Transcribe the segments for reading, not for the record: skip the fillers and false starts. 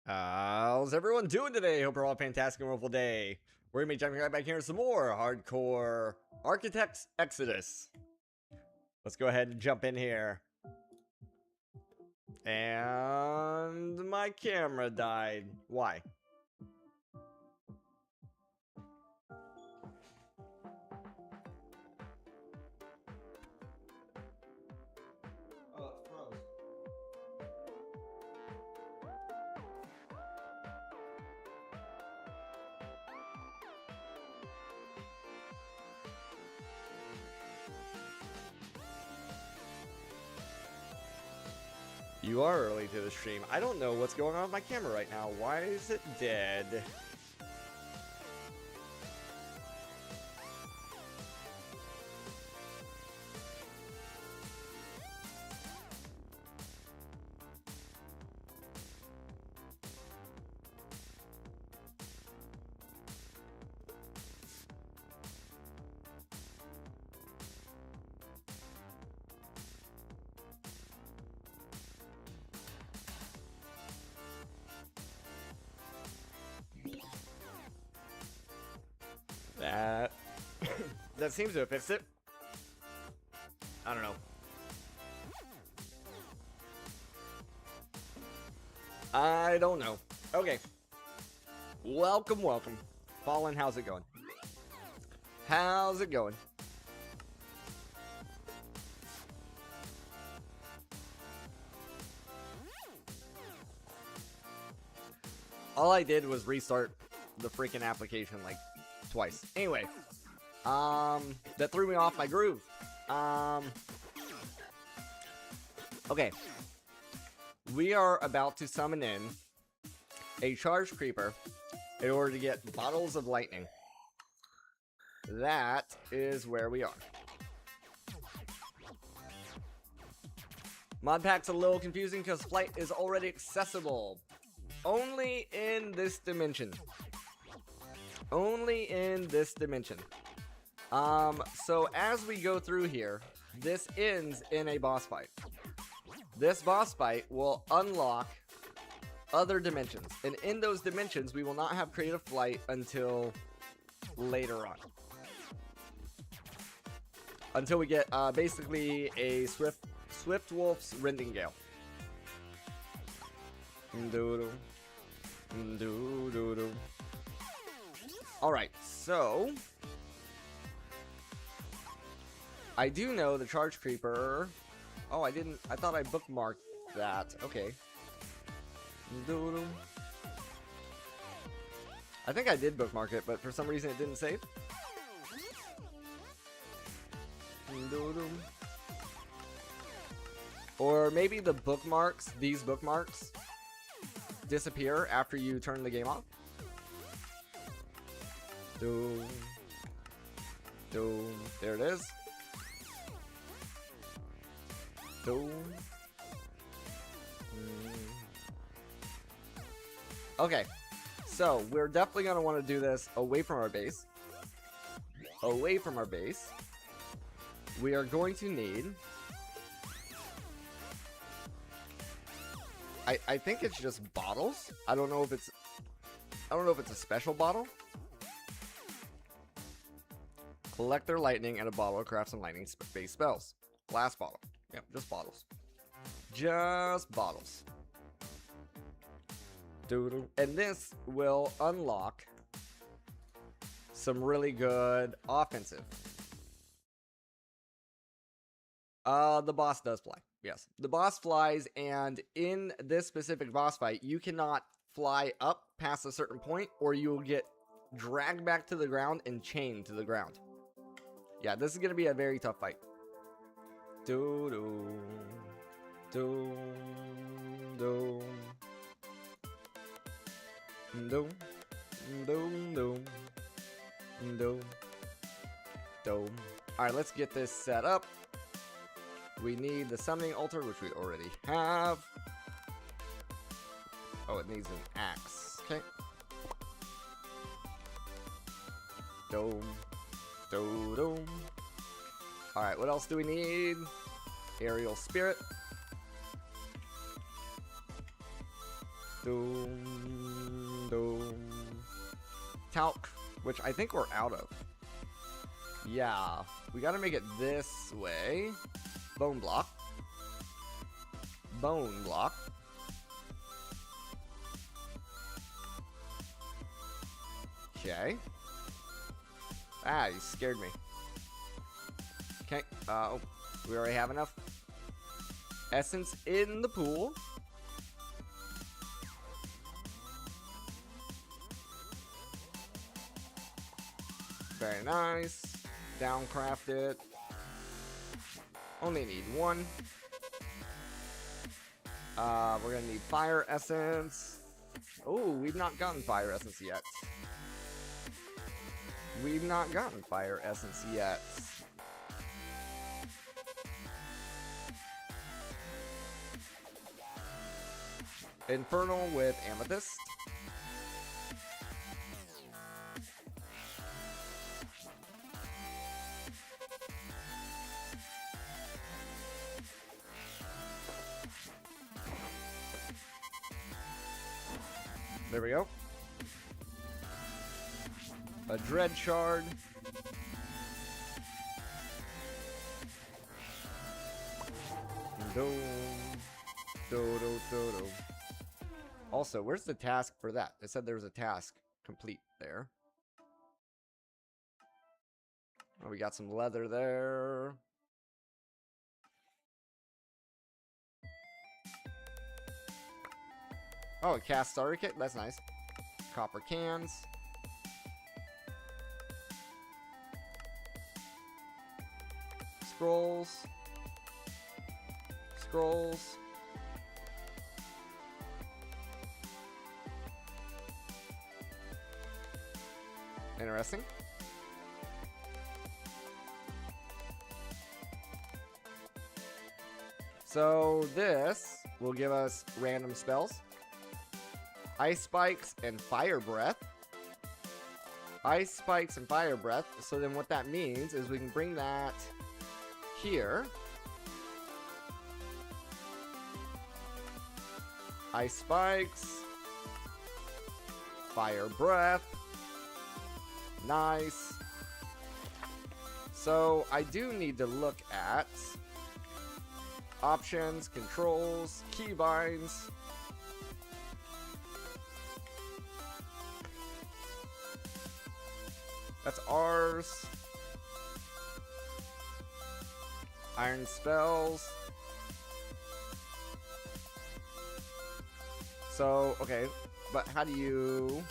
How's everyone doing today? Hope you're all fantastic and wonderful day. We're gonna be jumping right back here in some more hardcore Architects Exodus. Let's go ahead and jump in here. And my camera died. Why? Oh, it's froze. You are early to the stream. I don't know what's going on with my camera right now. Why is it dead? That seems to have fixed it. I don't know. I don't know. Okay. Welcome. Fallen, how's it going? How's it going? All I did was restart the freaking application like twice. Anyway, that threw me off my groove. Okay. We are about to summon in a charge creeper in order to get bottles of lightning. That is where we are. Mod pack's a little confusing because flight is already accessible. Only in this dimension. Only in this dimension. So as we go through here, this ends in a boss fight. This boss fight will unlock other dimensions. And in those dimensions, we will not have creative flight until later on. Until we get basically a Swift Wolf's Rending Gale. Alright, so I do know the charge creeper. Oh, I thought I bookmarked that. Okay. I think I did bookmark it, but for some reason it didn't save. Or maybe the bookmarks, these bookmarks, disappear after you turn the game off. There it is. Okay, so we're definitely going to want to do this away from our base. Away from our base. We are going to need... I think it's just bottles. I don't know if it's a special bottle. Collect their lightning and a bottle, craft some lightning-based spells. Glass bottle. Yep, just bottles. Just bottles. And this will unlock some really good offensive. The boss does fly. Yes, the boss flies, and in this specific boss fight, you cannot fly up past a certain point, or you will get dragged back to the ground and chained to the ground. Yeah, this is going to be a very tough fight. Alright, let's get this set up. We need the summoning altar, which we already have. Oh, it needs an axe. Okay. Alright, what else do we need? Aerial spirit. Doom, doom. Talc, which I think we're out of. Yeah, we gotta make it this way. Bone block. Bone block. Okay. Ah, you scared me. Okay, oh, we already have enough essence in the pool. Very nice. Downcraft it. Only need one. We're gonna need fire essence. Oh, we've not gotten fire essence yet. We've not gotten fire essence yet. Infernal with amethyst. There we go. A dread shard. Do, do, do, do, do. Also, where's the task for that? It said there was a task complete there. Oh, we got some leather there. Oh, a cast starter kit? That's nice. Copper cans. Scrolls. Scrolls. Interesting. So this will give us random spells. Ice spikes and fire breath. Ice spikes and fire breath. So then what that means is we can bring that here. Ice spikes. Fire breath. Nice. So I do need to look at options, controls, keybinds. That's ours. Iron spells. So, okay, but how do you...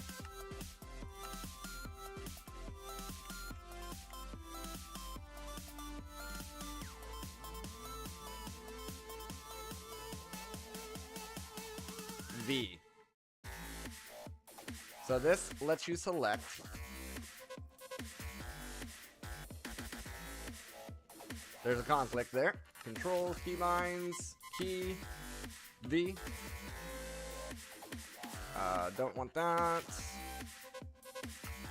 V. So this lets you select there's a conflict there. Controls, keybinds, key, V. Don't want that.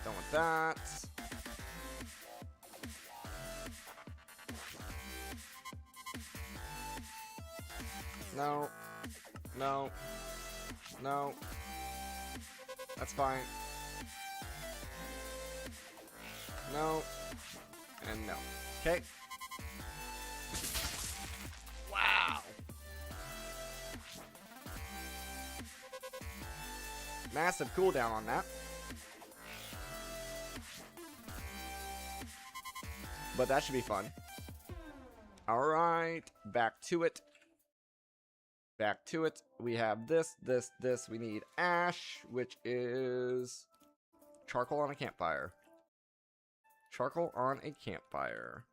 Don't want that. No. No. No. That's fine. No. And no. Okay. Wow. Massive cooldown on that. But that should be fun. Alright. Back to it. Back to it. We have this. We need ash, which is charcoal on a campfire. Charcoal on a campfire.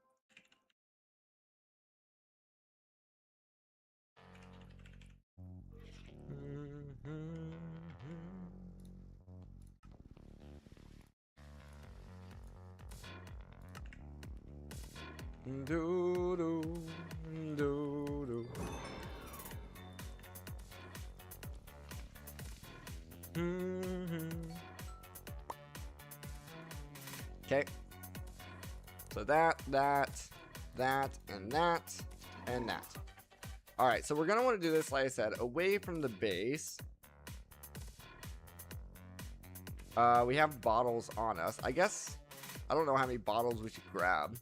Do do do do. Okay. So that, and that. Alright, so we're going to want to do this, like I said, away from the base. We have bottles on us. I guess, I don't know how many bottles we should grab.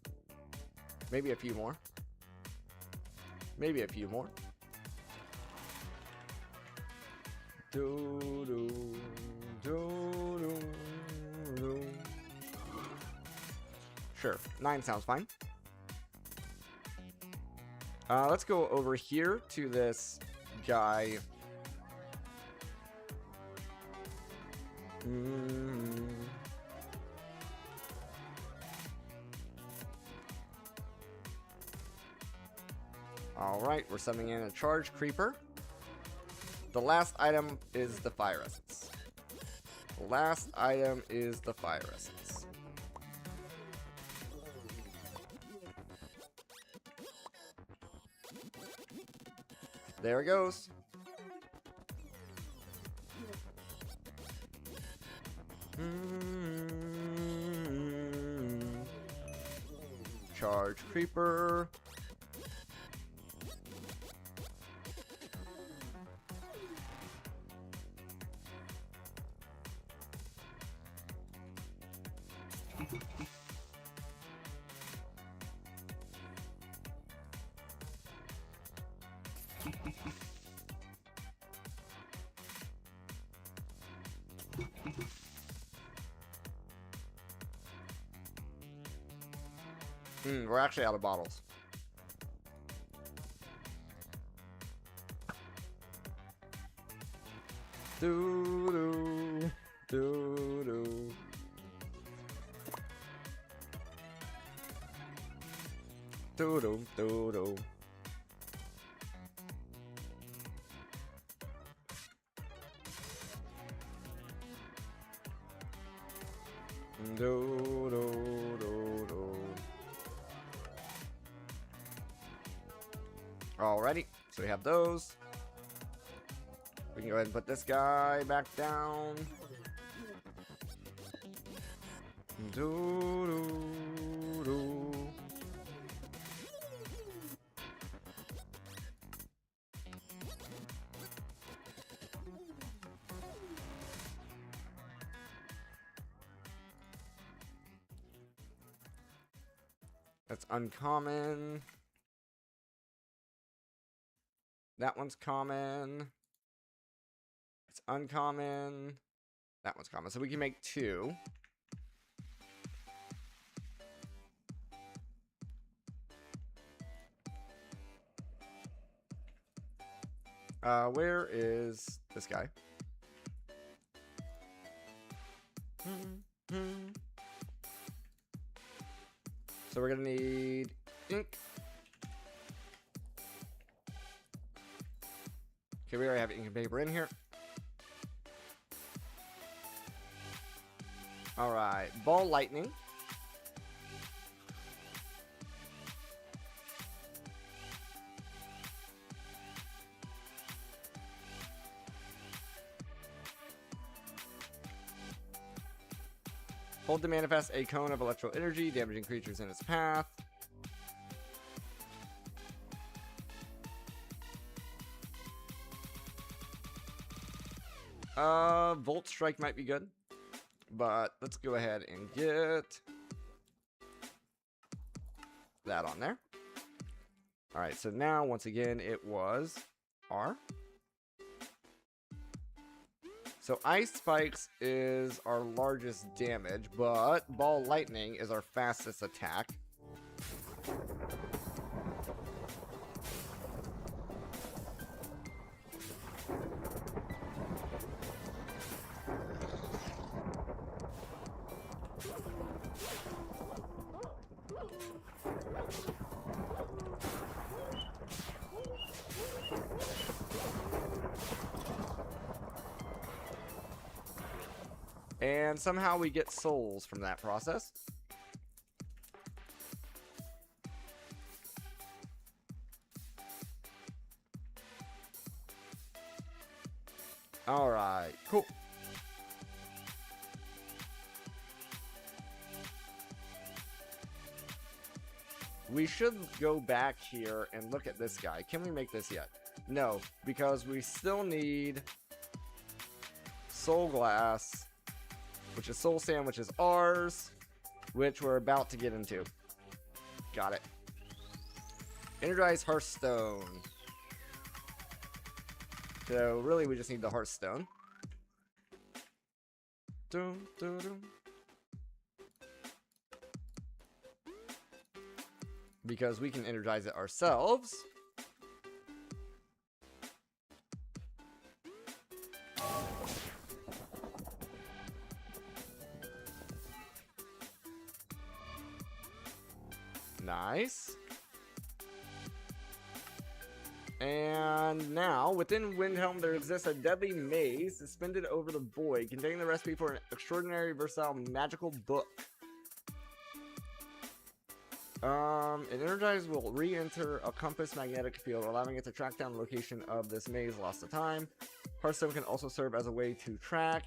Maybe a few more. Maybe a few more. Do, do, do, do, do. Sure, 9 sounds fine. Let's go over here to this guy. Alright, we're summoning in a charge creeper. The last item is the fire essence. The last item is the fire essence. There it goes. Charge creeper. We're actually out of bottles. Do do do do. Do do do do. Do do do do. Alrighty, so we have those. We can go ahead and put this guy back down. Do do do. That's uncommon. That one's common. It's uncommon. That one's common. So we can make 2. Where is this guy? So we're gonna need ink. Okay, we already have ink and paper in here. Alright, ball lightning. Hold to manifest a cone of electrical energy, damaging creatures in its path. Volt Strike might be good, but let's go ahead and get that on there. All right, so now once again it was R. So Ice Spikes is our largest damage, but Ball Lightning is our fastest attack. And somehow we get souls from that process. Alright, cool. We should go back here and look at this guy. Can we make this yet? No, because we still need Soul Glass which is soul sand, which is ours, which we're about to get into. Got it. Energize Hearthstone. So really we just need the Hearthstone. Dum, dum, dum. Because we can energize it ourselves. Nice. And now, within Windhelm, there exists a deadly maze suspended over the void, containing the recipe for an extraordinary, versatile, magical book. An energized will re-enter a compass magnetic field, allowing it to track down the location of this maze lost to time. Hearthstone can also serve as a way to track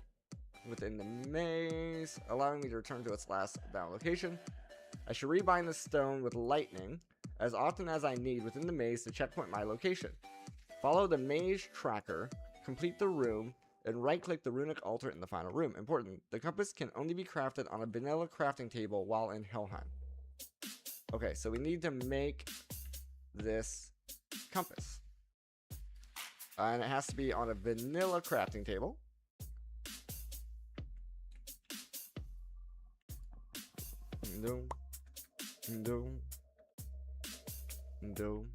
within the maze, allowing me to return to its last bound location. I should rebind the stone with lightning as often as I need within the maze to checkpoint my location. Follow the maze tracker, complete the room, and right-click the runic altar in the final room. Important, the compass can only be crafted on a vanilla crafting table while in Helheim. Okay, so we need to make this compass. And it has to be on a vanilla crafting table. No. No. No.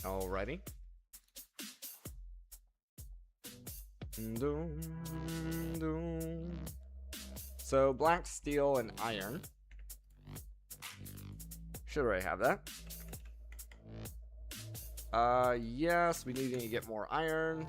Alrighty. So black, steel, and iron. Should already have that. Yes, we need to get more iron.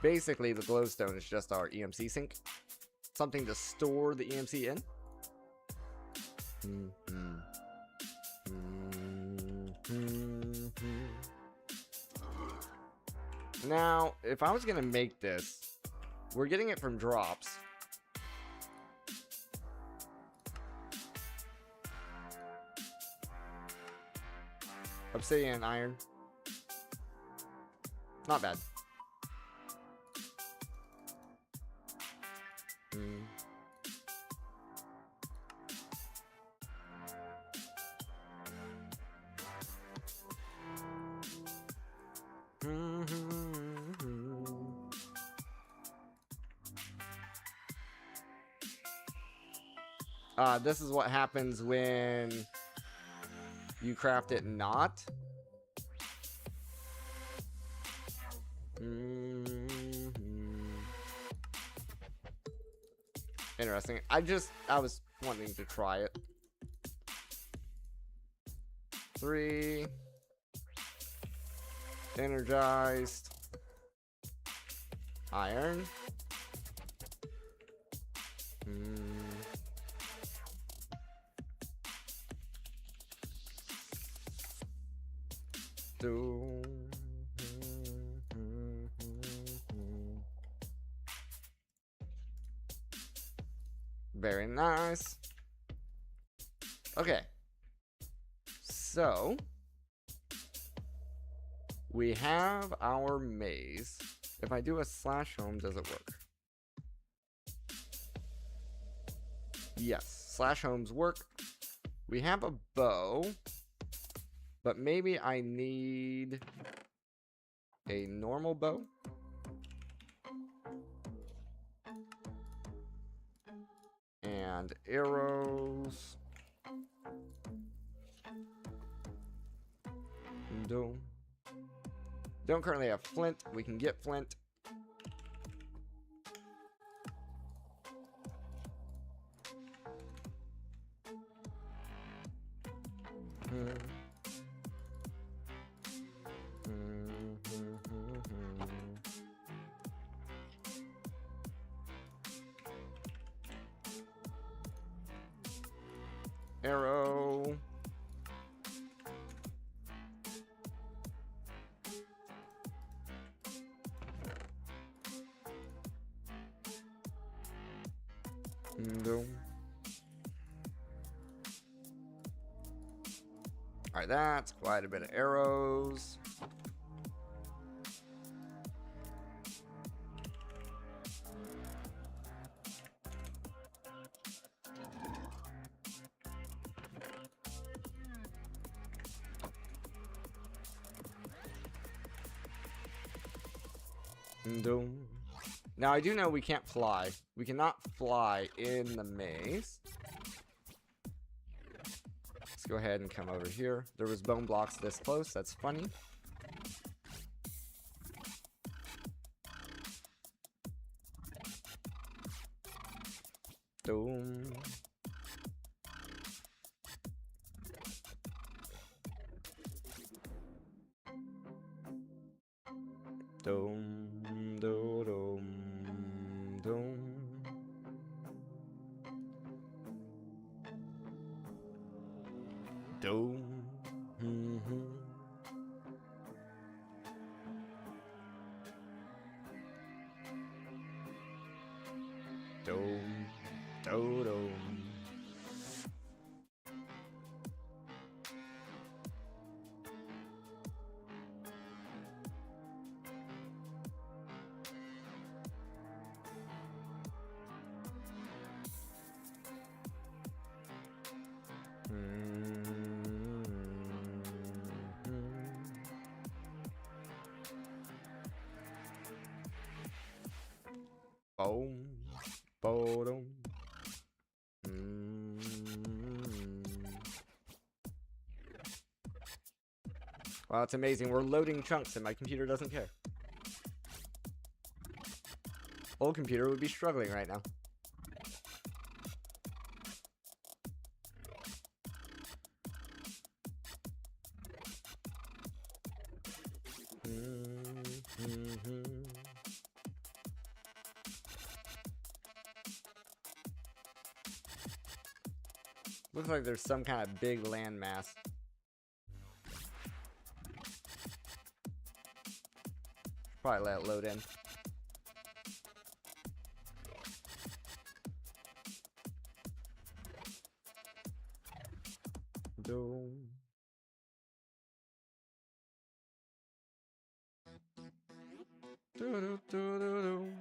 Basically, the glowstone is just our EMC sink. Something to store the EMC in. Now, if I was going to make this, we're getting it from drops. Obsidian and iron. Not bad. This is what happens when you craft it not. Interesting. I was wanting to try it. 3 energized iron. Very nice. Okay. So we have our maze. If I do a /home, does it work? Yes, /homes work. We have a bow, but maybe I need a normal bow. And arrows. Don't currently have flint. We can get flint. Arrow. Doom. Alright, that's quite a bit of arrows. Doom. Now, I do know we can't fly. We cannot fly in the maze. Let's go ahead and come over here. There was bone blocks this close. That's funny. Doom. Doom. Doom. Doom. Doom. Doom. Doom. Doom. Boom. Boom. Wow, it's amazing. We're loading chunks and my computer doesn't care. Old computer would be struggling right now. Looks like there's some kind of big landmass. Probably let it load in. Doom. Do do do do do.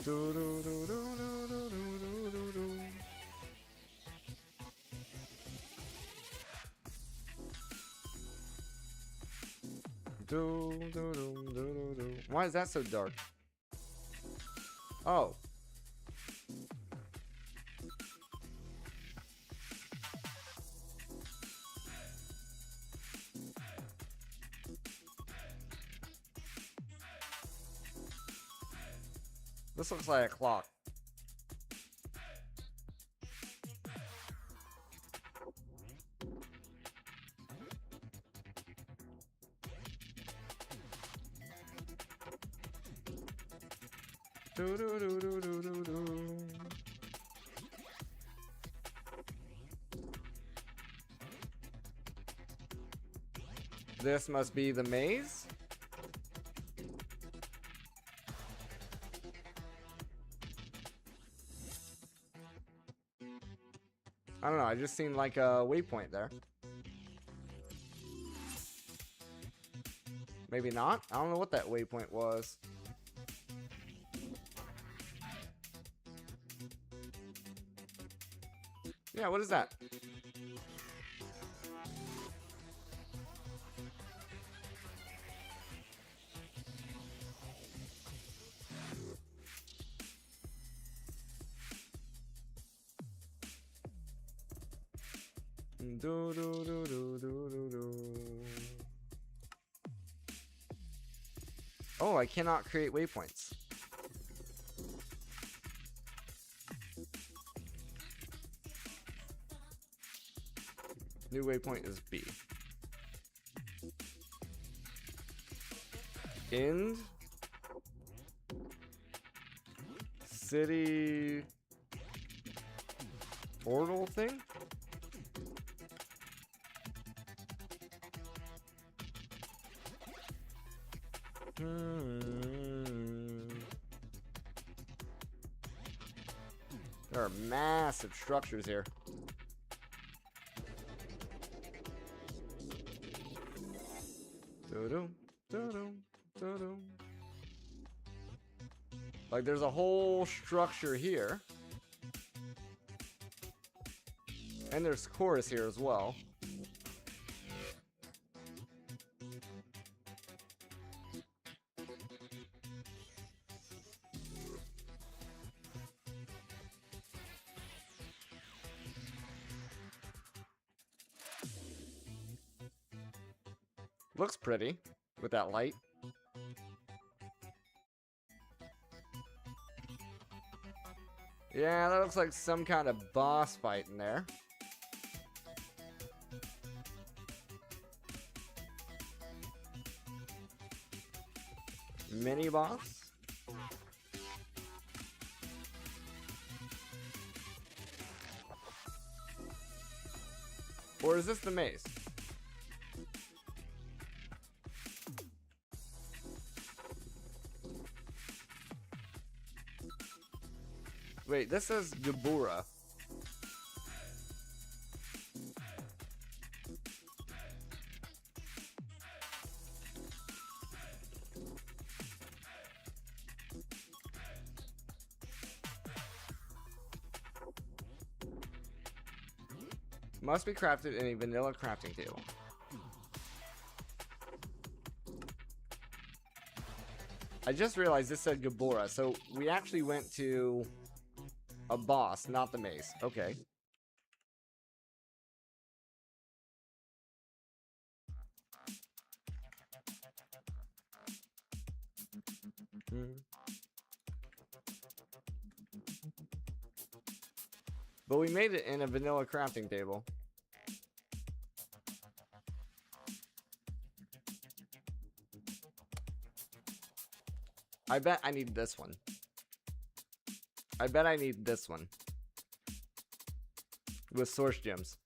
Do do do do do do do do do. Do do do do do. Why is that so dark? Oh. This looks like a clock. Do do do do do do do. This must be the maze. I don't know, I just seen like a waypoint there. Maybe not? I don't know what that waypoint was. Yeah, what is that? Do do do do do do do. Oh, I cannot create waypoints. New waypoint is B. End. City portal thing? There are massive structures here. Doo-doo, doo-doo, doo-doo. Like, there's a whole structure here. And there's chorus here as well. Looks pretty with that light. Yeah, that looks like some kind of boss fight in there. Mini boss. Or is this the maze? Wait, this is Gabura. Must be crafted in a vanilla crafting table. I just realized this said Gabora, so we actually went to a boss, not the maze. Okay. But we made it in a vanilla crafting table. I bet I need this one. I bet I need this one. With source gems.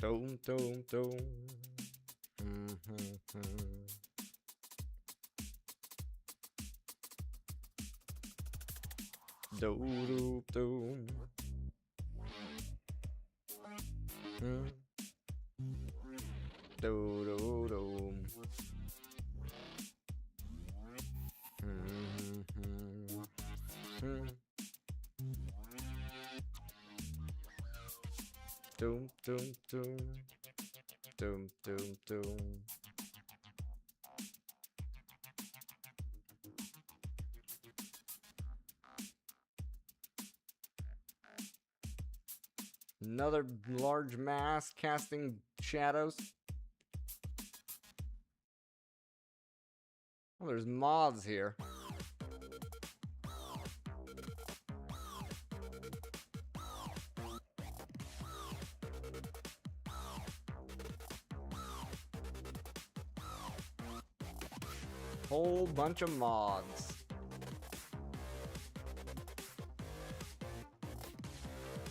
Dum, dum, dum. Do, do, do. Do, do, do. Doom, doom, doom. Doom, doom, doom. Another large mass casting shadows. Oh, there's moths here. Whole bunch of moths.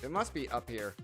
It must be up here.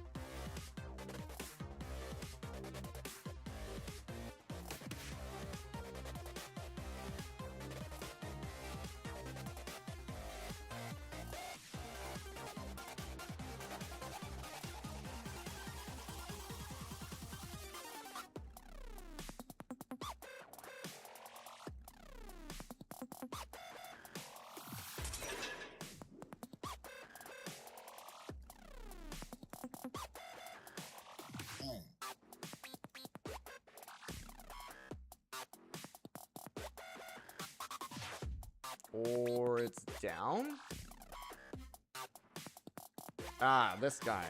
Or it's down? Ah, this guy.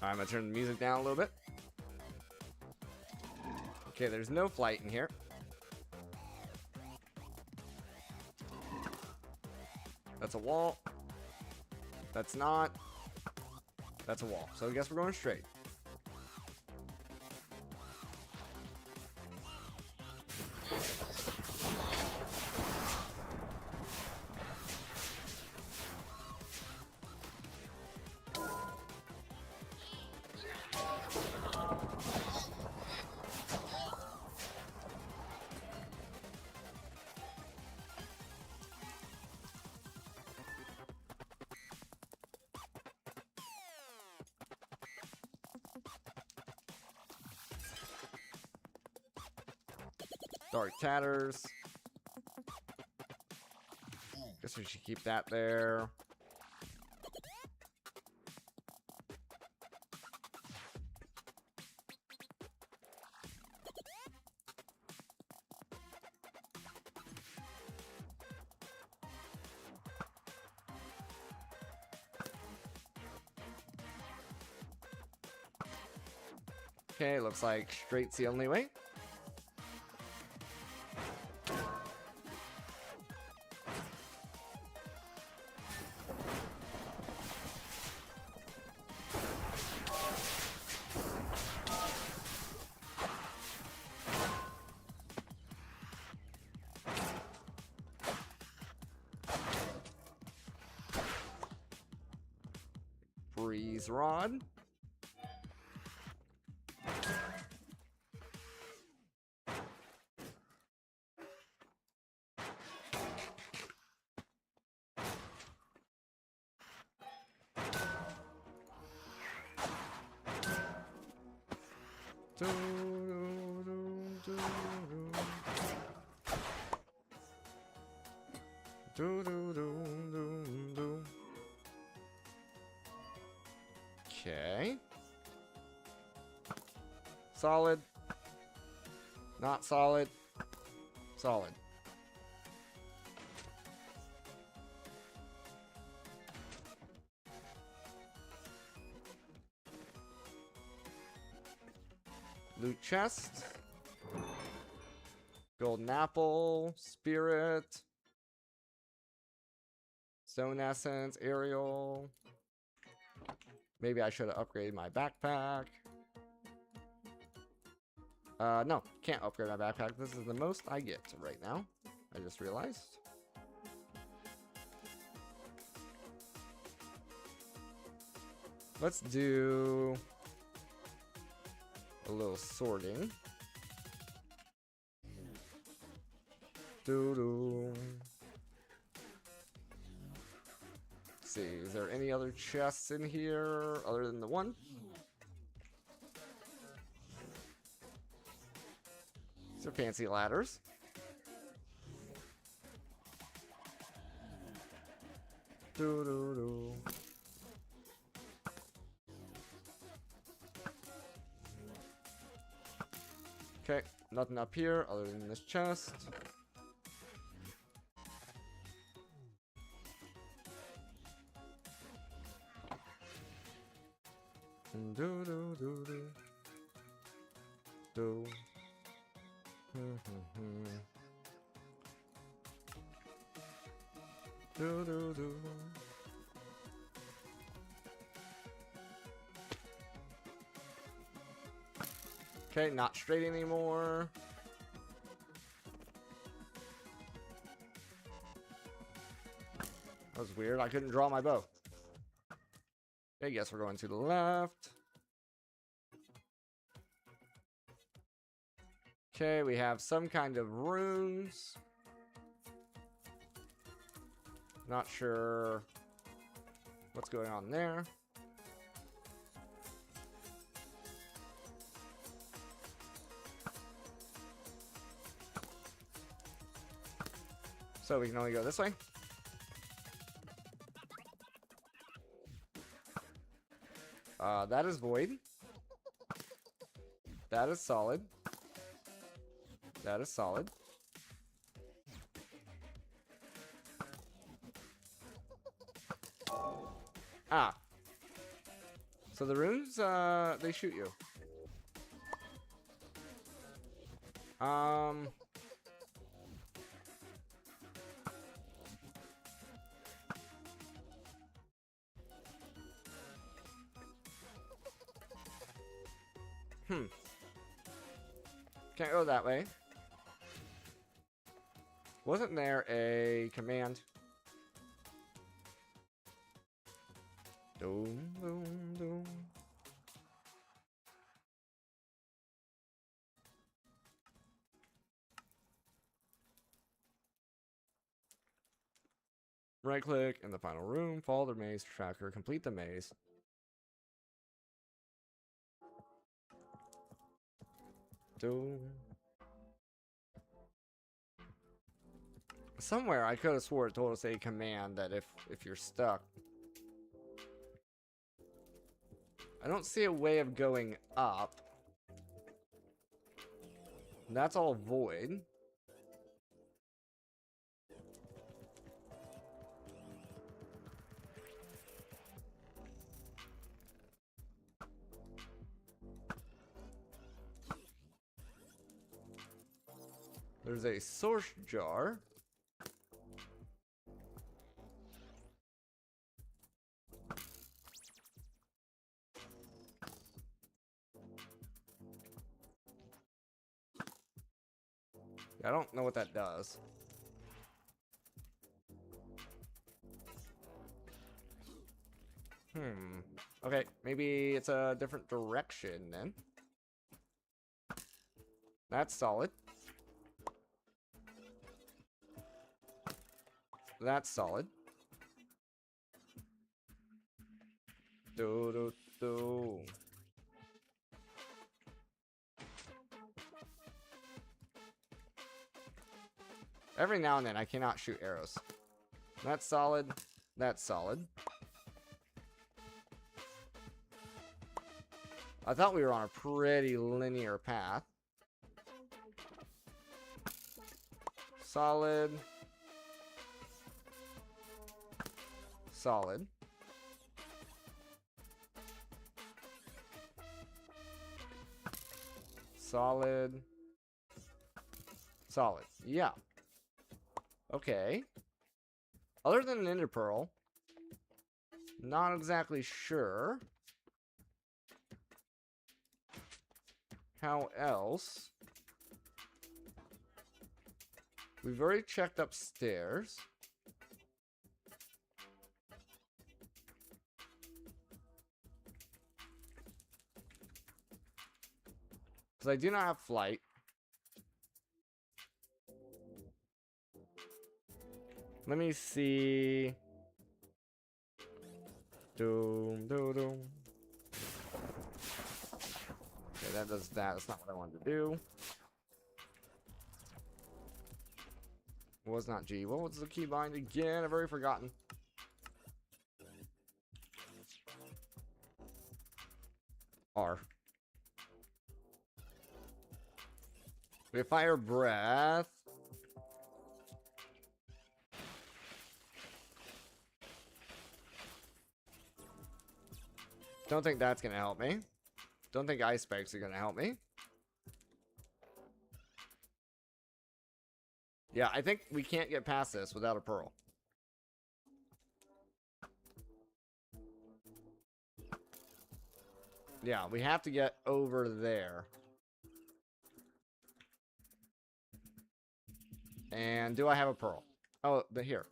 I'm gonna turn the music down a little bit. Okay, there's no flight in here. That's a wall. That's not. That's a wall. So I guess we're going straight. Dark tatters. Guess we should keep that there. Okay, looks like straight's the only way. Freeze rod. Okay. Solid. Not solid. Solid. Loot chest. Golden apple. Spirit. Stone essence. Aerial. Maybe I should have upgraded my backpack. No, can't upgrade my backpack. This is the most I get right now. I just realized. Let's do a little sorting. Doo-doo. See, is there any other chests in here other than the one? These are fancy ladders. Doo -doo -doo. Okay, nothing up here other than this chest. Do do do do do. Do do do. Okay, not straight anymore. That was weird. I couldn't draw my bow. I guess we're going to the left. Okay, we have some kind of runes. Not sure what's going on there. So we can only go this way. That is void. That is solid. That is solid. Ah. So the runes, they shoot you. Can't go that way. Wasn't there a command? Doom, doom, doom. Right click in the final room, follow the maze tracker, complete the maze. Doom. Somewhere I could have swore it told us a command that if you're stuck. I don't see a way of going up. That's all void. There's a source jar. I don't know what that does. Okay, maybe it's a different direction then. That's solid. That's solid. Do do do. Every now and then I cannot shoot arrows. That's solid. That's solid. I thought we were on a pretty linear path. Solid. Solid. Solid. Solid. Yeah. Okay. Other than an ender pearl, not exactly sure how else. We've already checked upstairs. Because I do not have flight. Let me see. Doom, doom, doom. Okay, that does that. That's not what I wanted to do. Was not G. What was the keybind again? I've already forgotten. R. We have fire breath. Don't think that's gonna help me. Don't think ice spikes are gonna help me. Yeah, I think we can't get past this without a pearl. Yeah, we have to get over there. And do I have a pearl? Oh, here.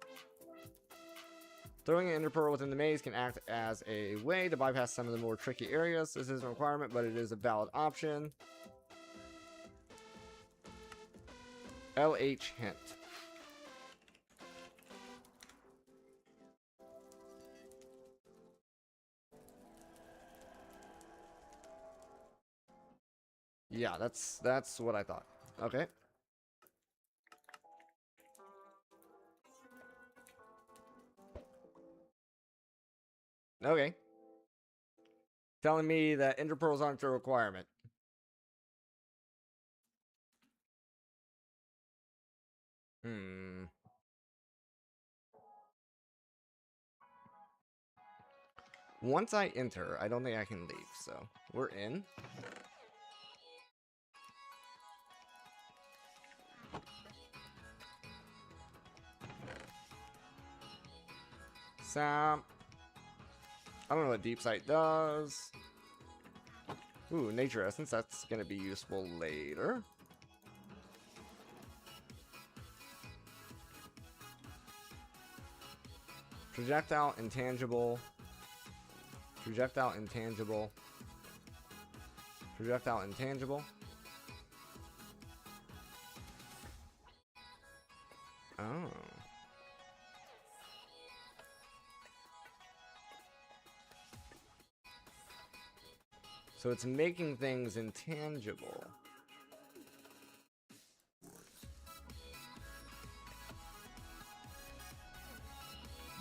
Throwing an ender pearl within the maze can act as a way to bypass some of the more tricky areas. This isn't a requirement, but it is a valid option. LH hint. Yeah, that's what I thought. Okay. Okay. Telling me that ender pearls aren't a requirement. Once I enter, I don't think I can leave, so we're in. Sam. I don't know what deep sight does. Ooh, nature essence. That's going to be useful later. Projectile intangible. Projectile intangible. Projectile intangible. Oh. So it's making things intangible.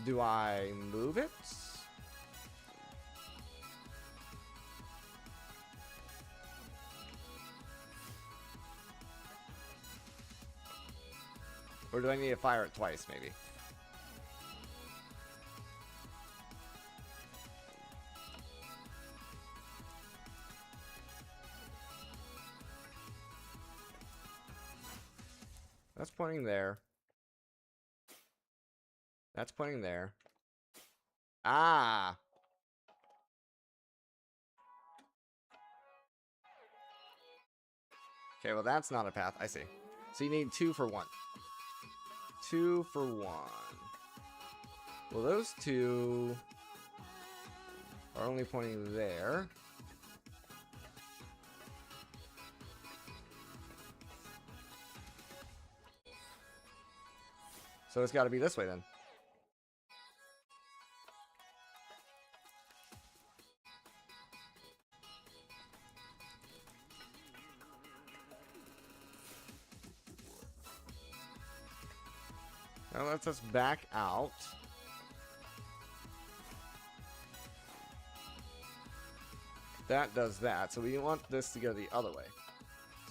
Do I move it? Or do I need to fire it twice, maybe? That's pointing there. That's pointing there. Ah! Okay, well that's not a path. I see. So you need 2 for 1. 2 for 1. Well, those 2 are only pointing there. So it's got to be this way then. That lets us back out. That does that. So we want this to go the other way.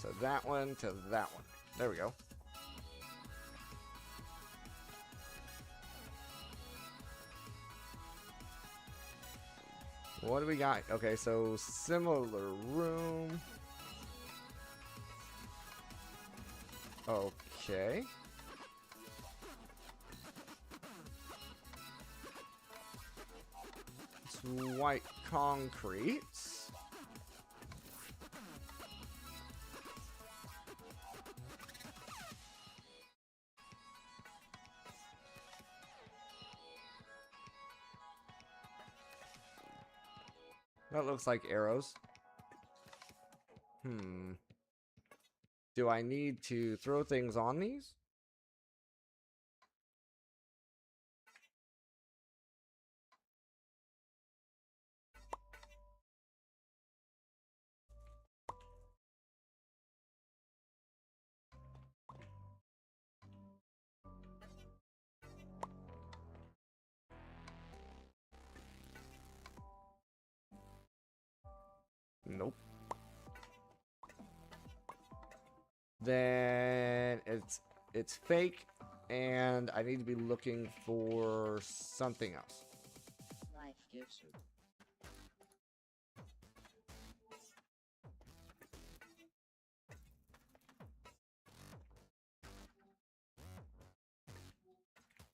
So that one to that one. There we go. What do we got? Okay, so similar room. Okay. It's white concrete. That looks like arrows. Do I need to throw things on these? Nope. Then it's fake, and I need to be looking for something else. Life gives you.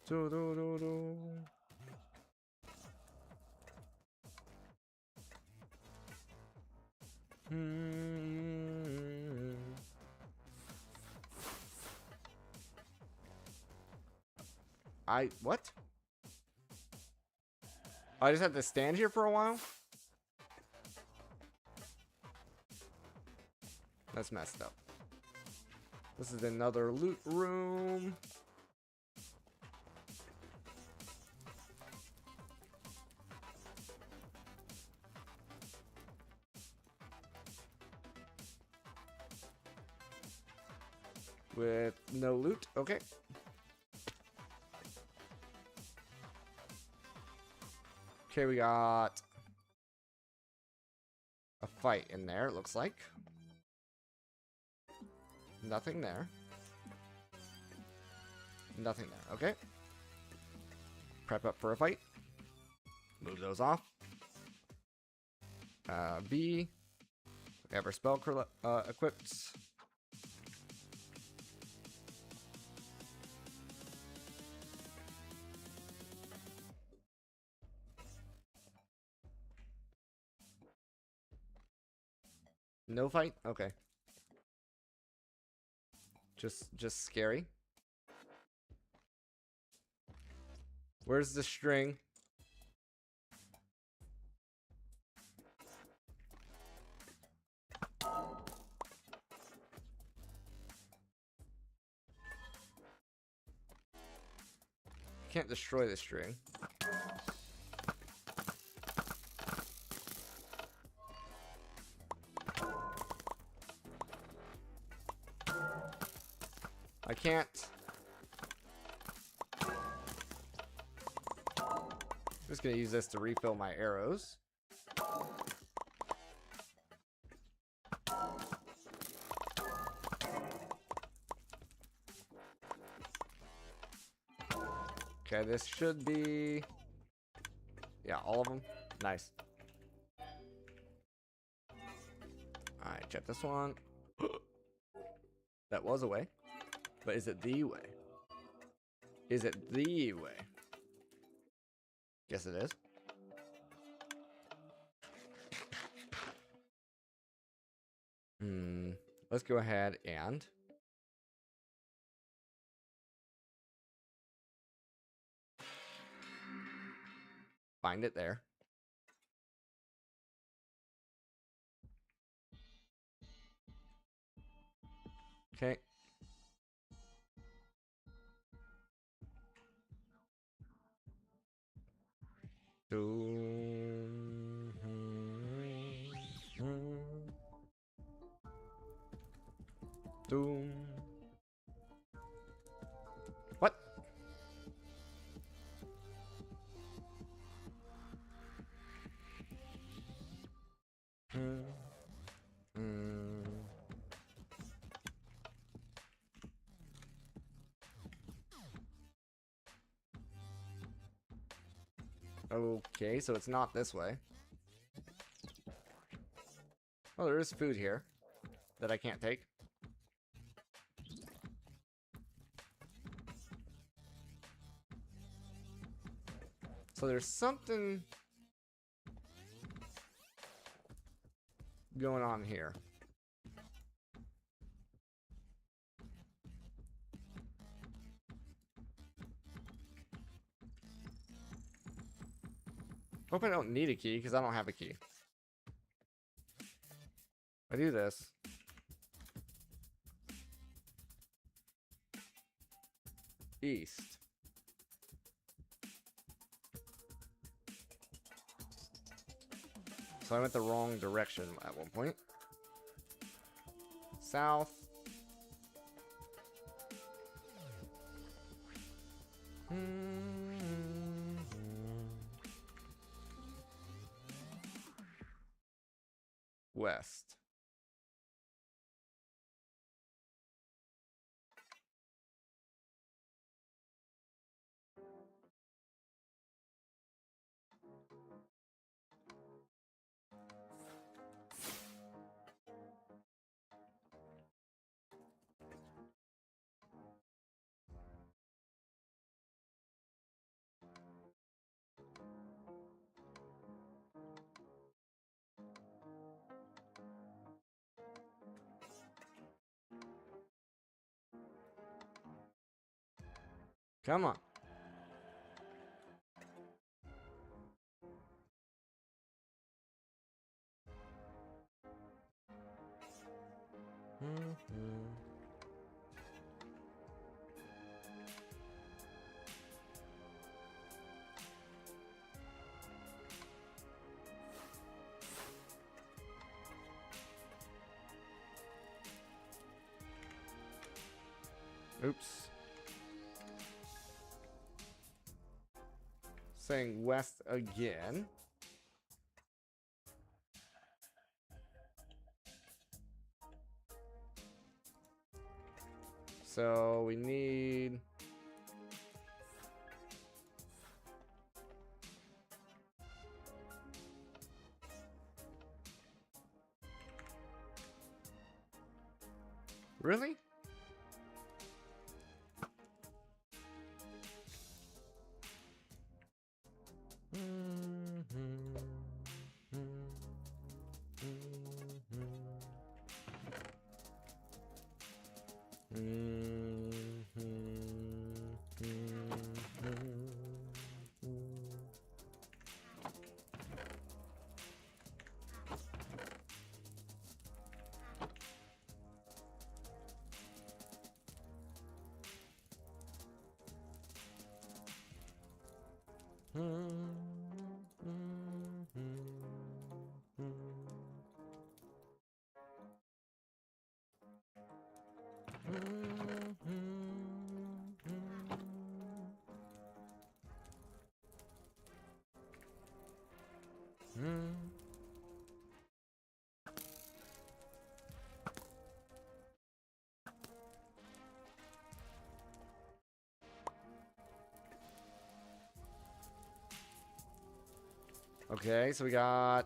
Do, do, do, do. What? I just have to stand here for a while? That's messed up. This is another loot room. With no loot, okay. Okay, we got a fight in there, it looks like. Nothing there. Nothing there, okay. Prep up for a fight. Move those off. B. We have our spell equipped. No fight? Okay. Just scary. Where's the string? Can't destroy the string. I can't. I'm just gonna use this to refill my arrows. Okay, this should be... Yeah, all of them. Nice. Alright, check this one. That was a way. But is it the way? Is it the way? Guess it is. Let's go ahead and... find it there. Okay. Doom. What? Okay, so it's not this way. Oh, there is food here that I can't take. So there's something going on here. Hope I don't need a key because I don't have a key. I do this. East. So I went the wrong direction at one point. South. West. Come on. Oops. Saying west again. So we need... Really? Okay, so we got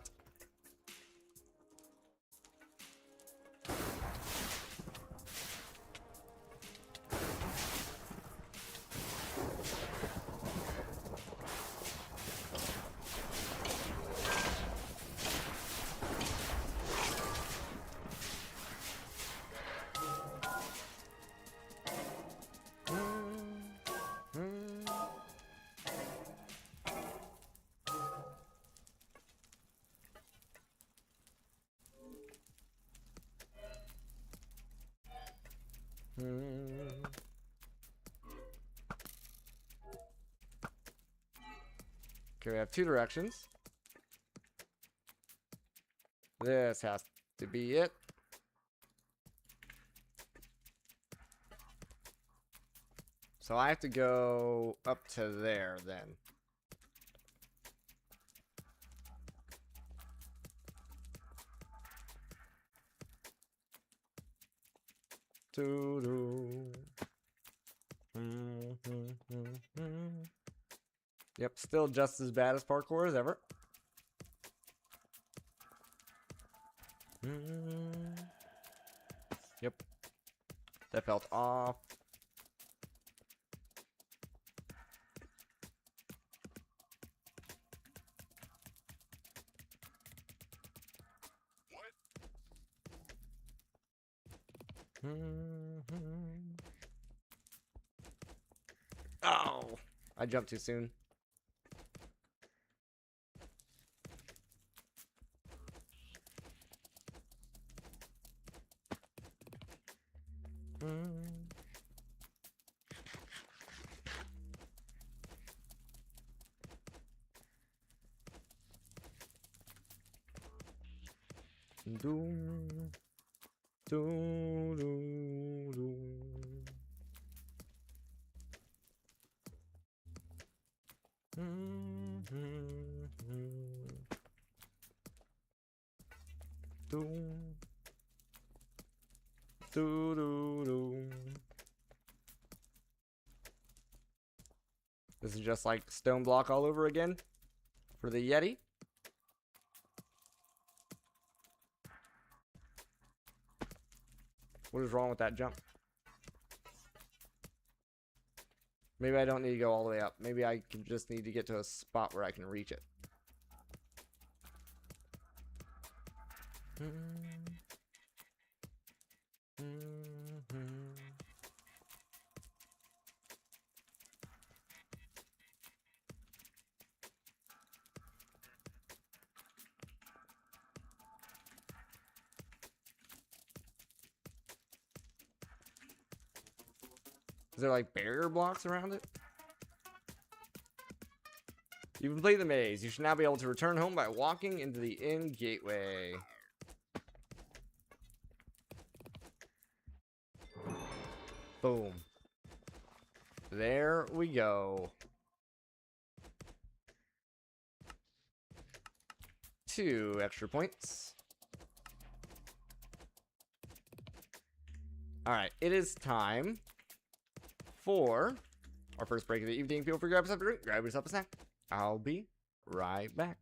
okay, we have two directions. This has to be it. So I have to go up to there then. Yep, still just as bad as parkour as ever. Yep. That felt off. Oh, I jumped too soon. Doom, doom, doom, doom. Doom, doo, doo, doo. This is just like stone block all over again for the Yeti. What is wrong with that jump? Maybe I don't need to go all the way up. Maybe I can just need to get to a spot where I can reach it. Is there like barrier blocks around it? You've completed the maze. You should now be able to return home by walking into the inn gateway. Boom. There we go. 2 extra points. Alright, it is time for our first break of the evening. Feel free to grab yourself a drink, grab yourself a snack. I'll be right back.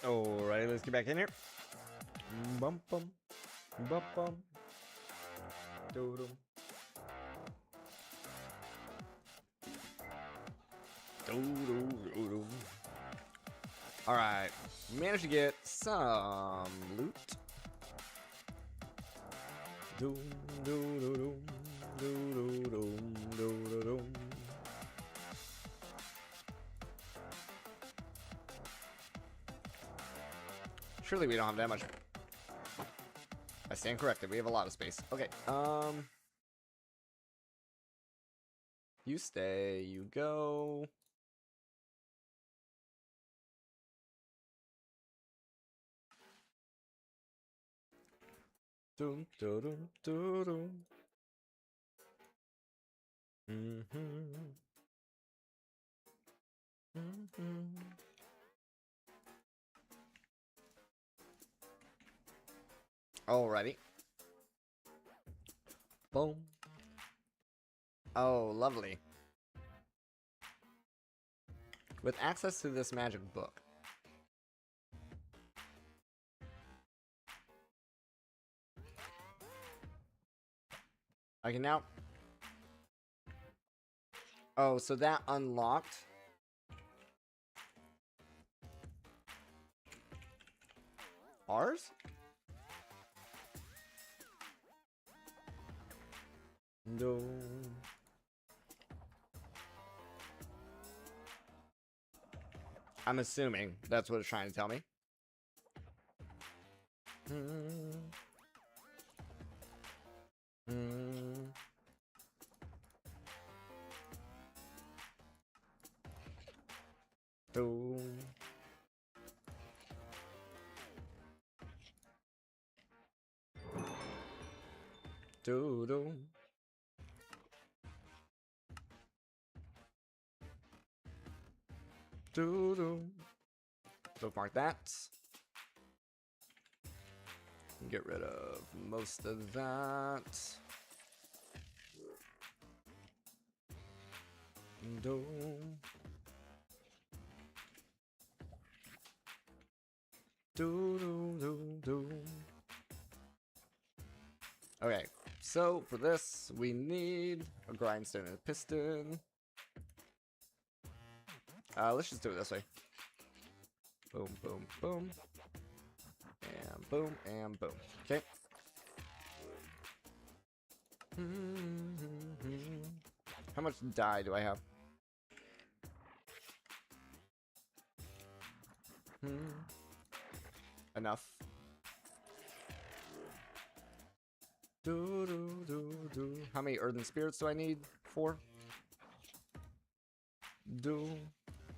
Alright, let's get back in here. Bum bum. Bum bum. Doodle. Doodle. Alright. Managed to get some loot. Doom, doom, doom, doom, doom, doom, doom, doom. Surely we don't have that much. I stand corrected. We have a lot of space. Okay. You stay. You go. Doom, doom, doom, doom. Alrighty. Boom. Oh, lovely. With access to this magic book. I can now... Oh, so that unlocked... Ours? No. I'm assuming that's what it's trying to tell me. Boom. Doodle. Doodle. Bookmark that. Get rid of most of that. Doodle. Doodle, doodle, doodle. Okay, so for this, we need a grindstone and a piston. Let's just do it this way. Boom, boom, boom. And boom, and boom. Okay. How much dye do I have? Enough. How many earthen spirits do I need? 4.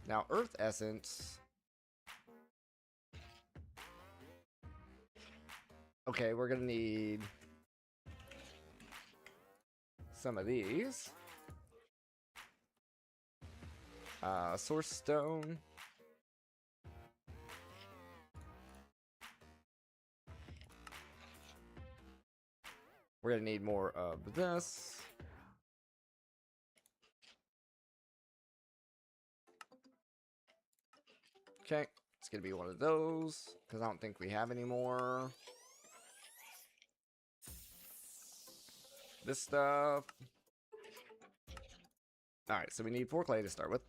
Now earth essence. Okay, we're gonna need some of these. Source stone. We're gonna need more of this. Okay, it's gonna be one of those, because I don't think we have any more. This stuff. Alright, so we need 4 clay to start with.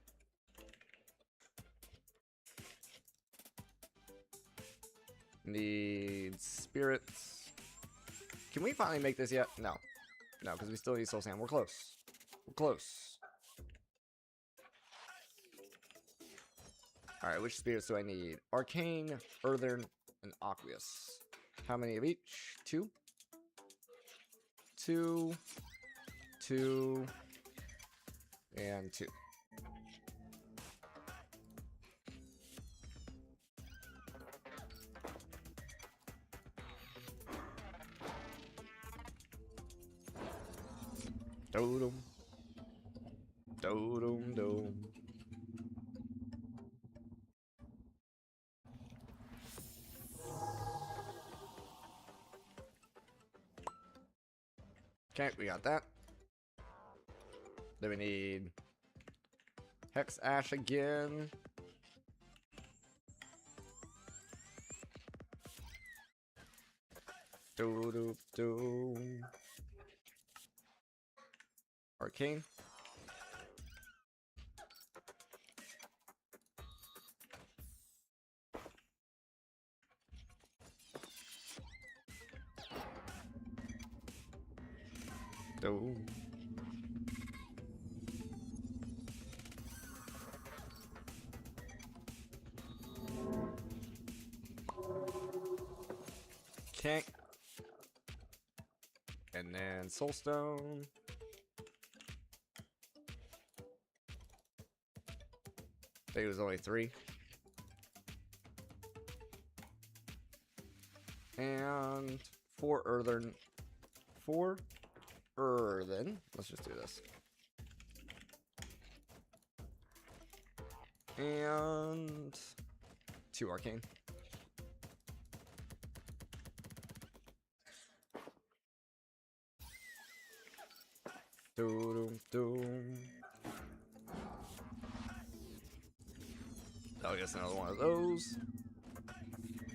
Need spirits. Can we finally make this yet? No. No, because we still need soul sand. We're close. We're close. Alright, which spirits do I need? Arcane, Earthen, and Aqueous. How many of each? 2? 2. 2. And 2. Dodum. Dodum dom. Okay, we got that. Then we need Hex Ash again. Do do do. Arcane. Do. Okay. And then Soulstone. I think it was only 3. And 4 earthen. 4 earthen. Let's just do this. And 2 arcane. Doom, doom. I'll guess another one of those.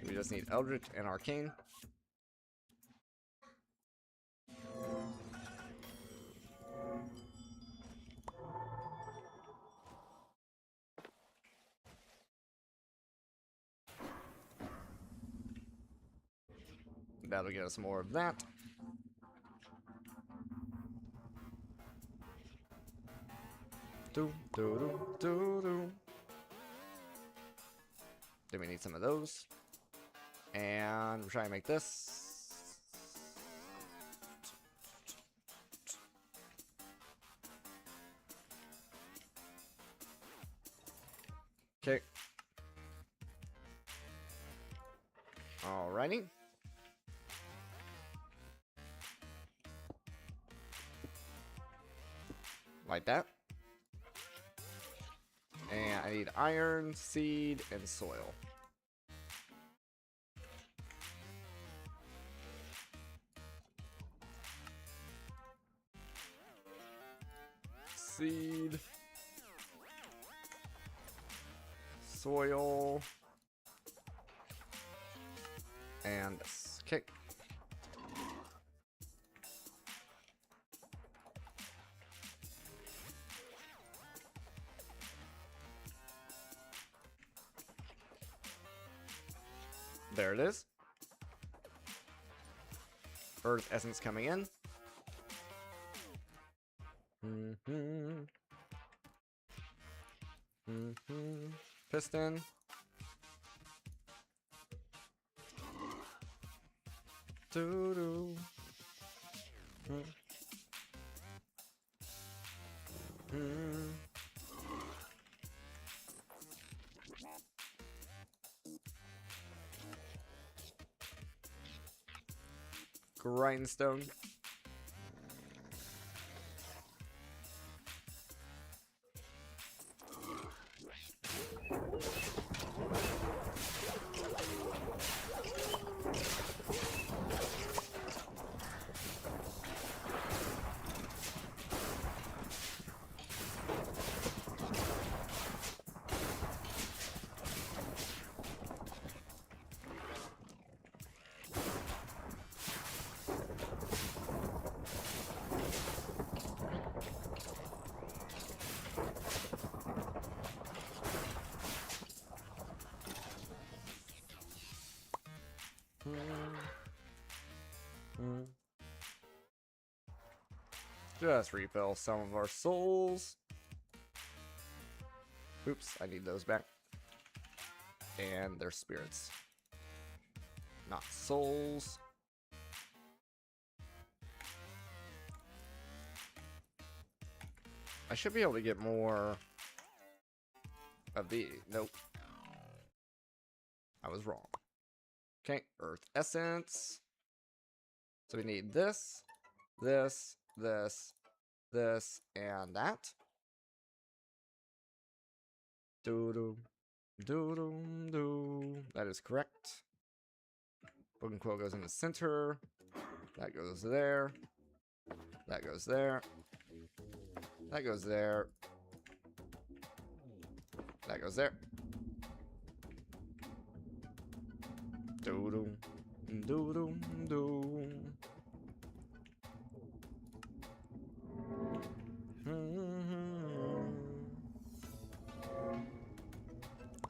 We just need Eldritch and Arcane. That'll get us more of that. Do do do do do. Then we need some of those. And we're trying to make this. Okay. Alrighty. Like that. And I need iron, seed, and soil. Seed. Soil. And this. Okay. There it is. Earth essence coming in. Piston. Doo-doo. Grindstone. Just refill some of our souls. Oops, I need those back. And their spirits. Not souls. I should be able to get more of the... Nope. I was wrong. Okay, Earth Essence. So we need this, this, this, this, and that. Doo-doo. Doo-doo-doo. That is correct. Book and Quill goes in the center. That goes there. That goes there. That goes there. That goes there. Doo-doo. Do do do.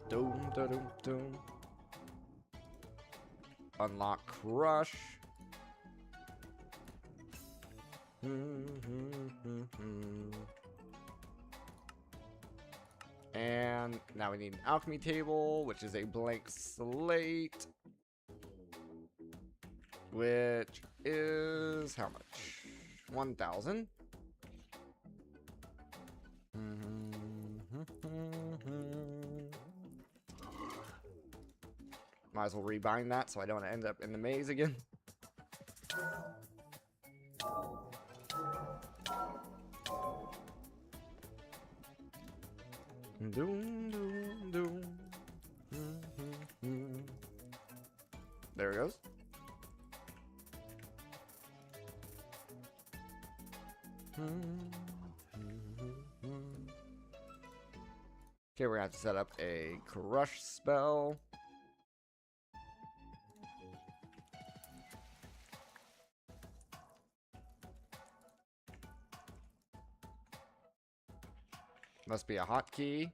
Doom, da, doom, doom. Unlock Crush. And now we need an alchemy table, which is a blank slate. Which is how much? 1,000. Might as well rebind that so I don't end up in the maze again. Doom, doom, doom. There it goes. Okay, we're gonna have to set up a crush spell. Must be a hotkey.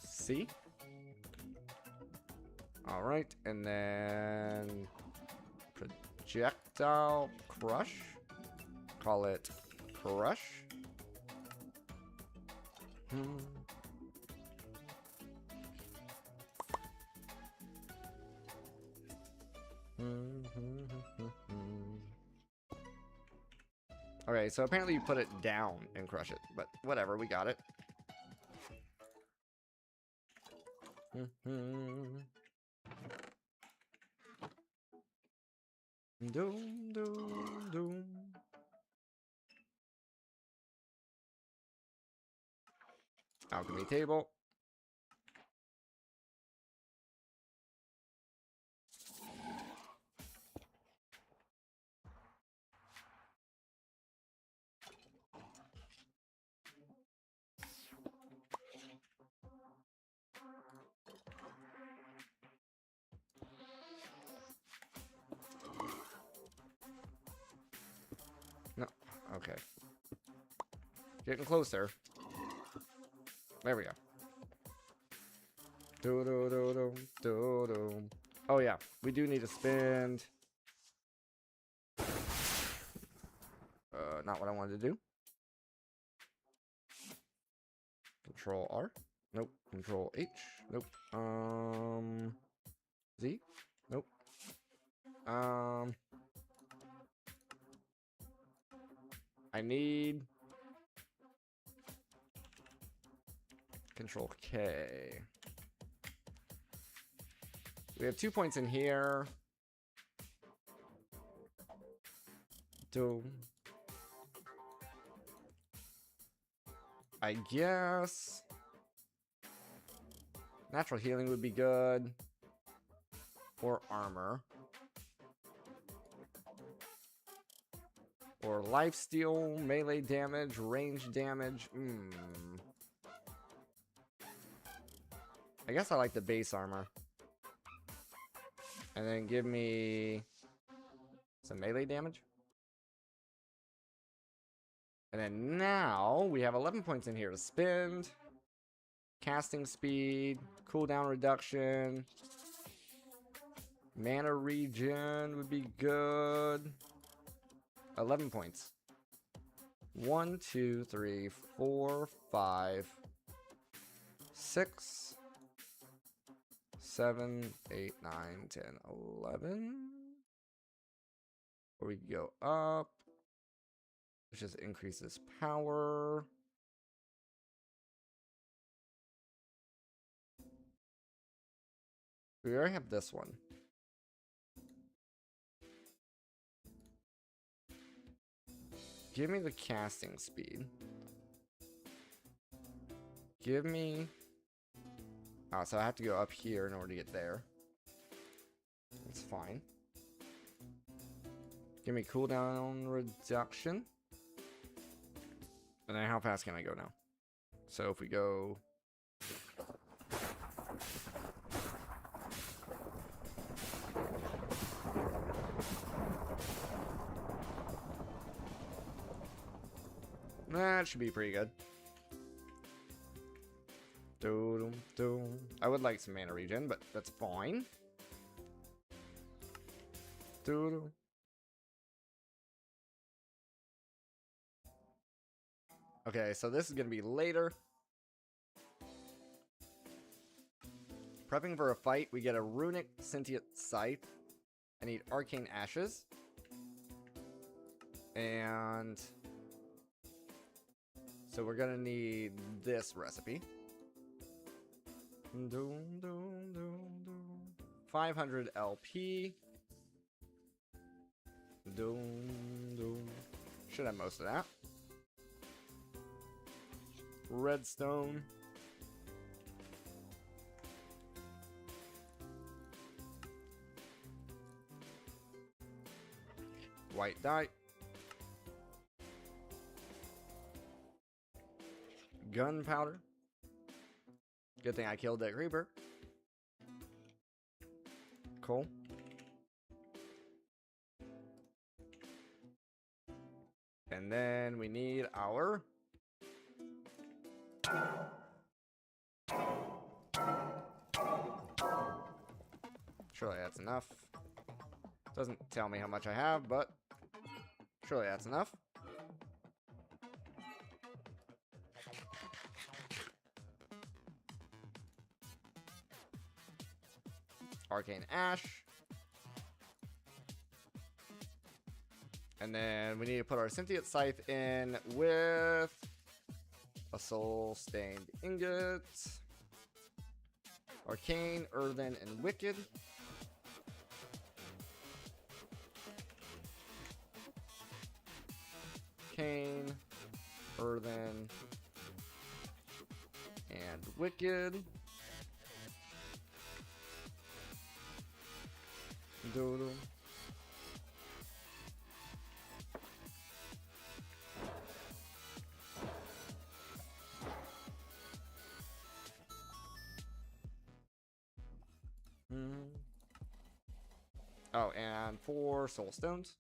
C. All right, and then projectile crush. Call it crush. Okay, so apparently you put it down and crush it, but whatever, we got it. Doom, doom, doom. Alchemy table. No, okay. Getting closer. There we go. Do do do do do do. Oh yeah, we do need to spend. Not what I wanted to do. Control R. Nope. Control H. Nope. Z. Nope. I need Control K. We have 2 points in here. I guess natural healing would be good. Or armor. Or lifesteal, melee damage, range damage. I guess I like the base armor. And then give me some melee damage. And then now we have 11 points in here to spend. Casting speed, cooldown reduction. Mana regen would be good. 11 points. 1, 2, 3, 4, 5, 6, 7, 8, 9, 10, 11. Or we can go up, which just increases power. We already have this one. Give me the casting speed. Give me... Oh, so I have to go up here in order to get there. That's fine. Give me cooldown reduction. And then how fast can I go now? So if we go... That should be pretty good. I would like some mana regen, but that's fine. Okay, so this is going to be later. Prepping for a fight, we get a runic sentient scythe. I need arcane ashes. And so we're going to need this recipe. 500 LP. Should have most of that. Redstone. White dye. Gunpowder. Good thing I killed that creeper. Cool. And then we need our... Surely that's enough. Doesn't tell me how much I have, but surely that's enough. Arcane Ash. And then we need to put our Sentient Scythe in with a Soul-Stained Ingot. Arcane, Earthen, and Wicked. Arcane, Earthen, and Wicked. Doodle. Oh, and 4 soul stones.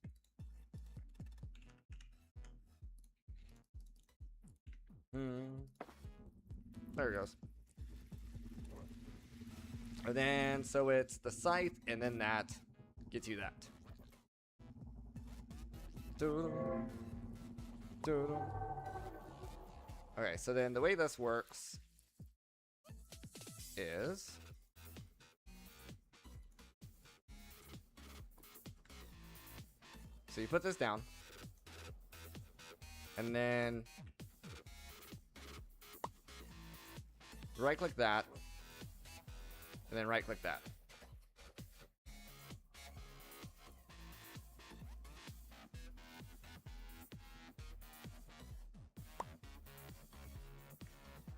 There it goes. And then, so it's the scythe, and then that gets you that. Okay, so then the way this works is... So you put this down, and then right click that, and then right click that.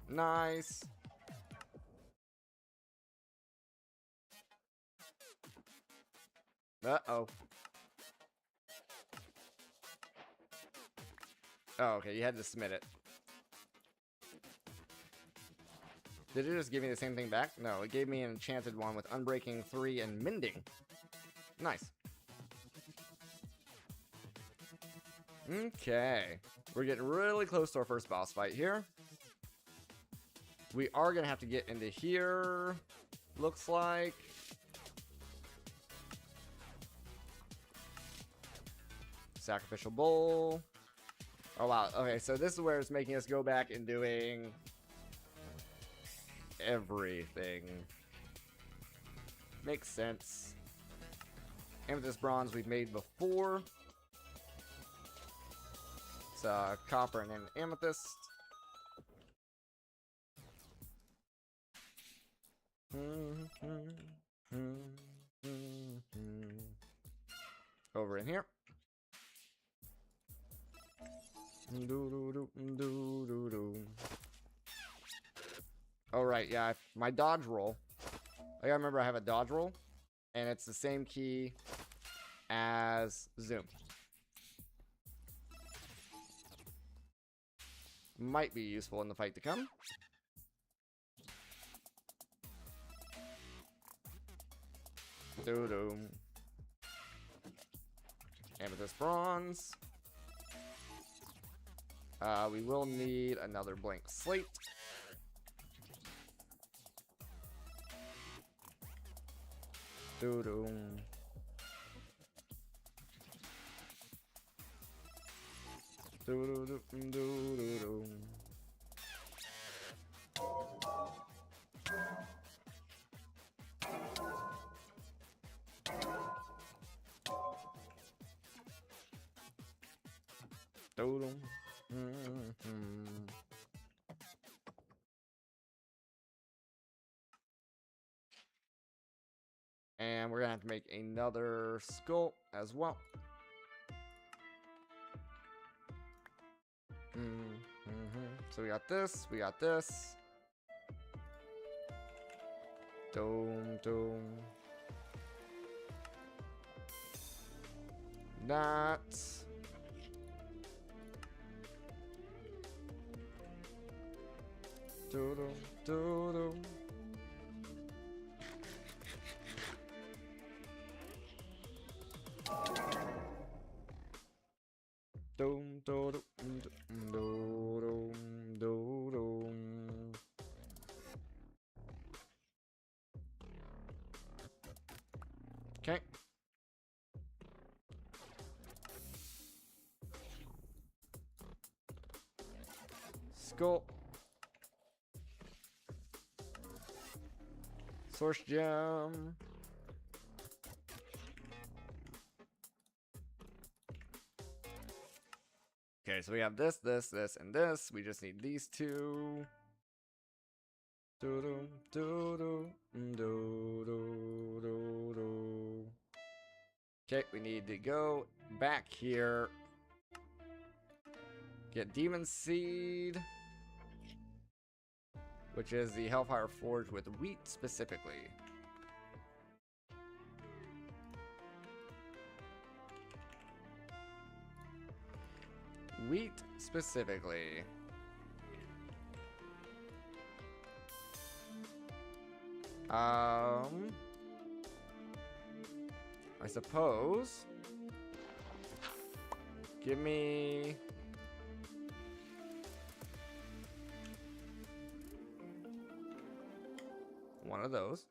Nice. Uh-oh. Oh, okay, you had to submit it. Did it just give me the same thing back? No, it gave me an enchanted one with Unbreaking 3 and Mending. Nice. Okay. We're getting really close to our first boss fight here. We are going to have to get into here. Looks like. Sacrificial Bowl. Oh, wow. Okay, so this is where it's making us go back and doing everything. Makes sense. Amethyst bronze we've made before. It's copper and an amethyst. Over in here. Oh, right, yeah, my dodge roll. I gotta remember I have a dodge roll, and it's the same key as zoom. might be useful in the fight to come. Doo-doo. Amethyst bronze. We will need another blank slate. Doo-doo. Doo-doo-doo-doo-doo-doo. Doo-doo. And we're gonna have to make another skull as well. So we got this, we got this. Doom, doom. That. Doodle, doodle. Doom, doodle, doodle, doodle. Okay. Skull. Source gem. Okay, so we have this, this, this, and this. We just need these two. Doo-doo, doo-doo, doo-doo, doo-doo. Okay, we need to go back here. Get Demon Seed, which is the Hellfire Forge with wheat specifically. Wheat specifically. I suppose. Give me one of those.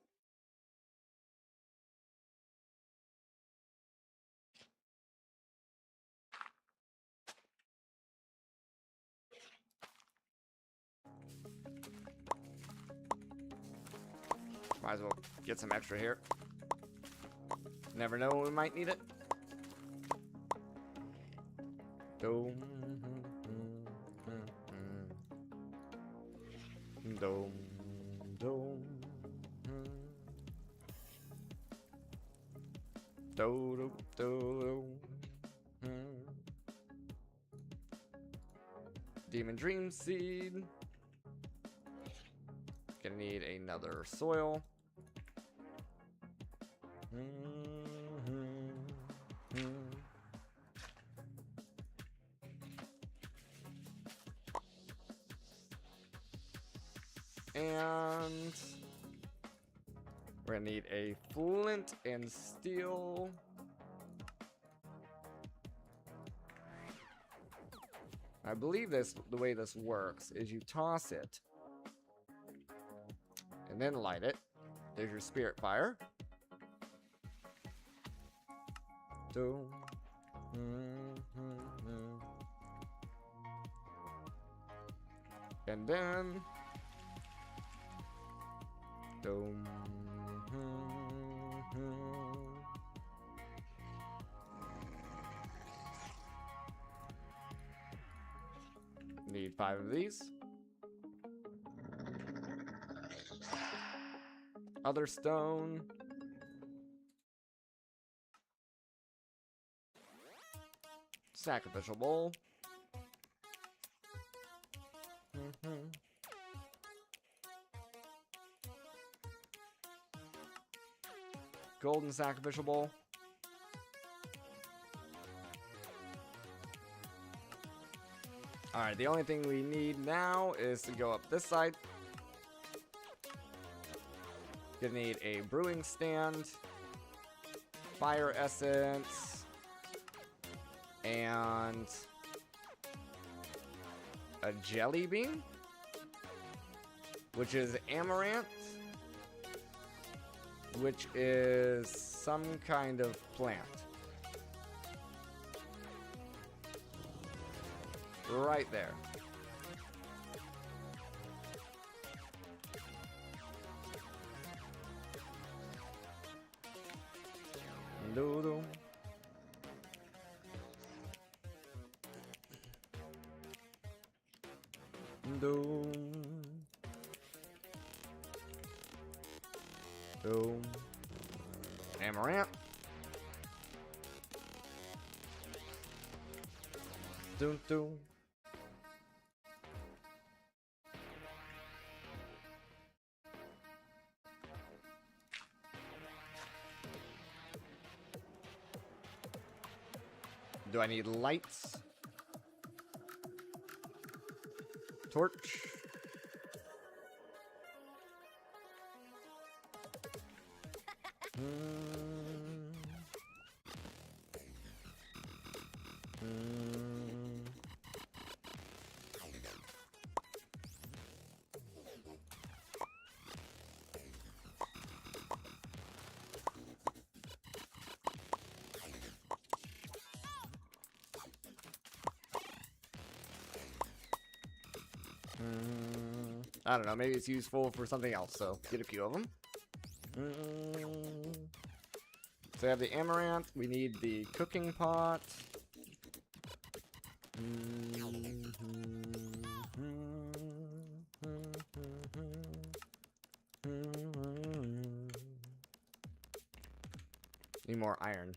Might as well get some extra here. Never know when we might need it. Dome. Dome. Dome. Do do. Demon Dream Seed. Gonna need another soil. And we're gonna need a flint and steel. I believe the way this works is you toss it and then light it. There's your spirit fire. And then need 5 of these. Other stone. Sacrificial bowl. Golden sacrificial bowl. Alright, the only thing we need now is to go up this side. Gonna need a brewing stand, fire essence, and a jelly bean, which is amaranth, which is some kind of plant. Right there. Doodle. Doom. Doom. Amaranth. Doom doom. Do I need lights? Torch. I don't know, maybe it's useful for something else, so get a few of them. So I have the amaranth, we need the cooking pot. Need more iron.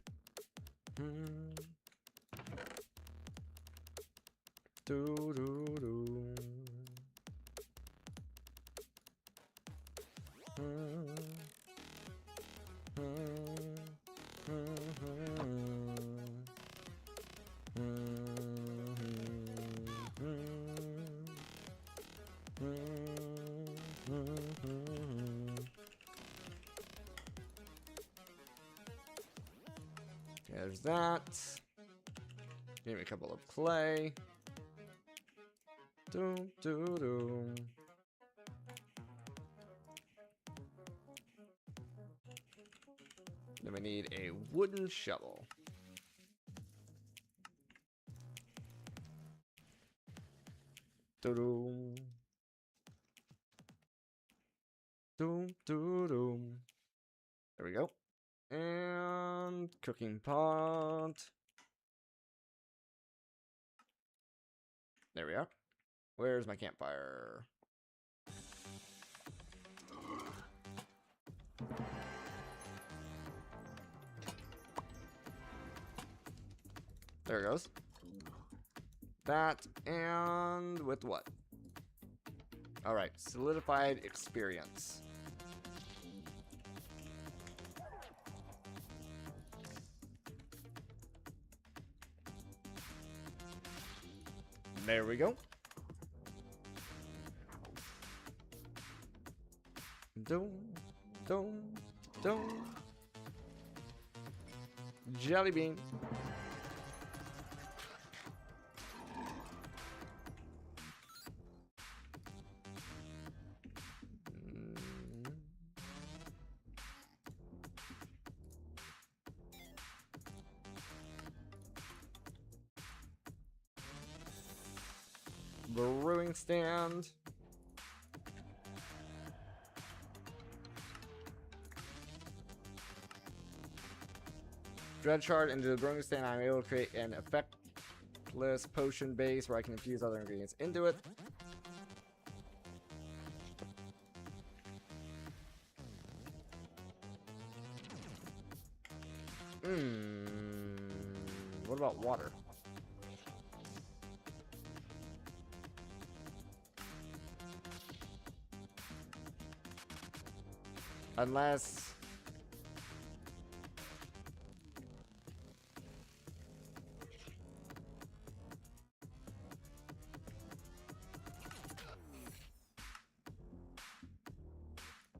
Do do do. There's that. Give me a couple of clay. Doom, doom, doom. Then we need a wooden shovel. Doom. Doom, doom, doom. There we go. And cooking pot. There we are. Where's my campfire? There it goes. That and with what? Alright, solidified experience. There we go. Doom, doom, doom. Jelly bean. Brewing stand. Dread shard into the brewing stand. I'm able to create an effectless potion base where I can infuse other ingredients into it. What about water? Unless...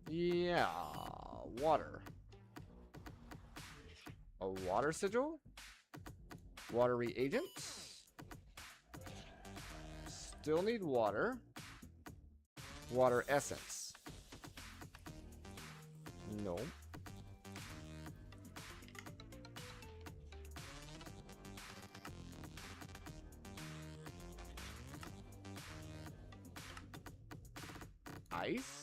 Yeah, water. A water sigil? Water reagent? Still need water. Water essence. No. Ice?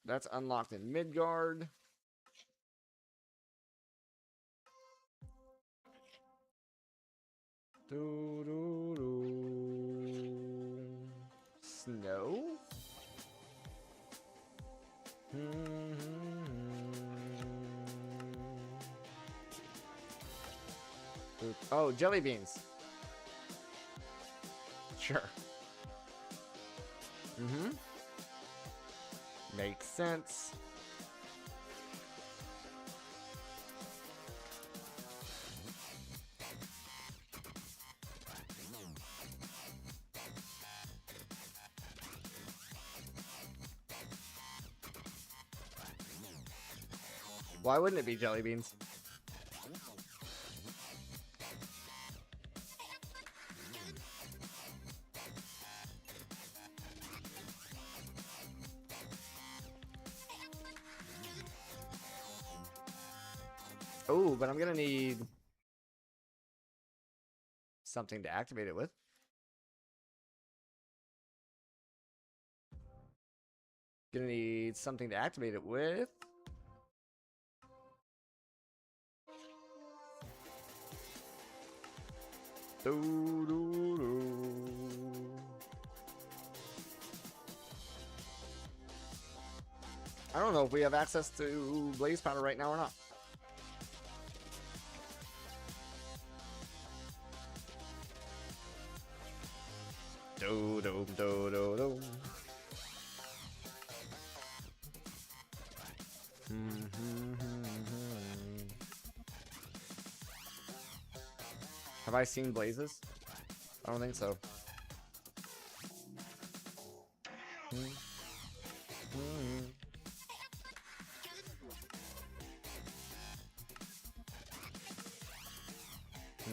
That's unlocked in Midgard. Doo, doo, doo. Snow? Oh, jelly beans. Sure. Makes sense. Why wouldn't it be jelly beans? Oh, but I'm gonna need something to activate it with. Gonna need something to activate it with. Doo, doo, doo. I don't know if we have access to blaze powder right now or not. Do do do do do. Have I seen blazes? I don't think so.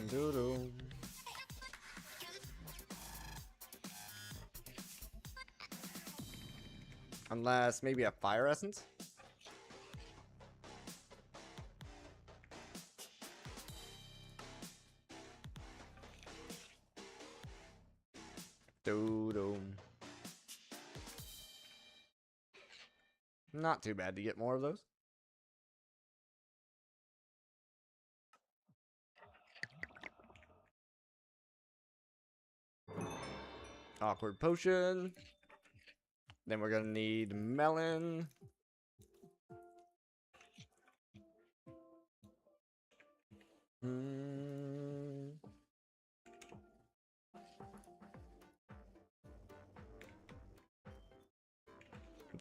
Doo-doo. Unless maybe a fire essence? Doo-doo. Not too bad to get more of those. Awkward potion. Then we're gonna need melon.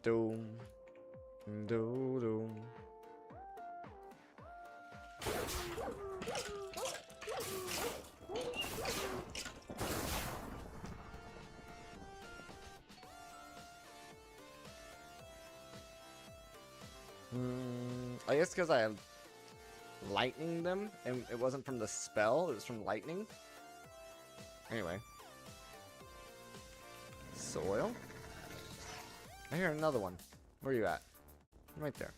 Doom. Doom. I guess because I lightning them, and it wasn't from the spell, it was from lightning. Anyway. Soil? I hear another one. Where are you at? I'm right there.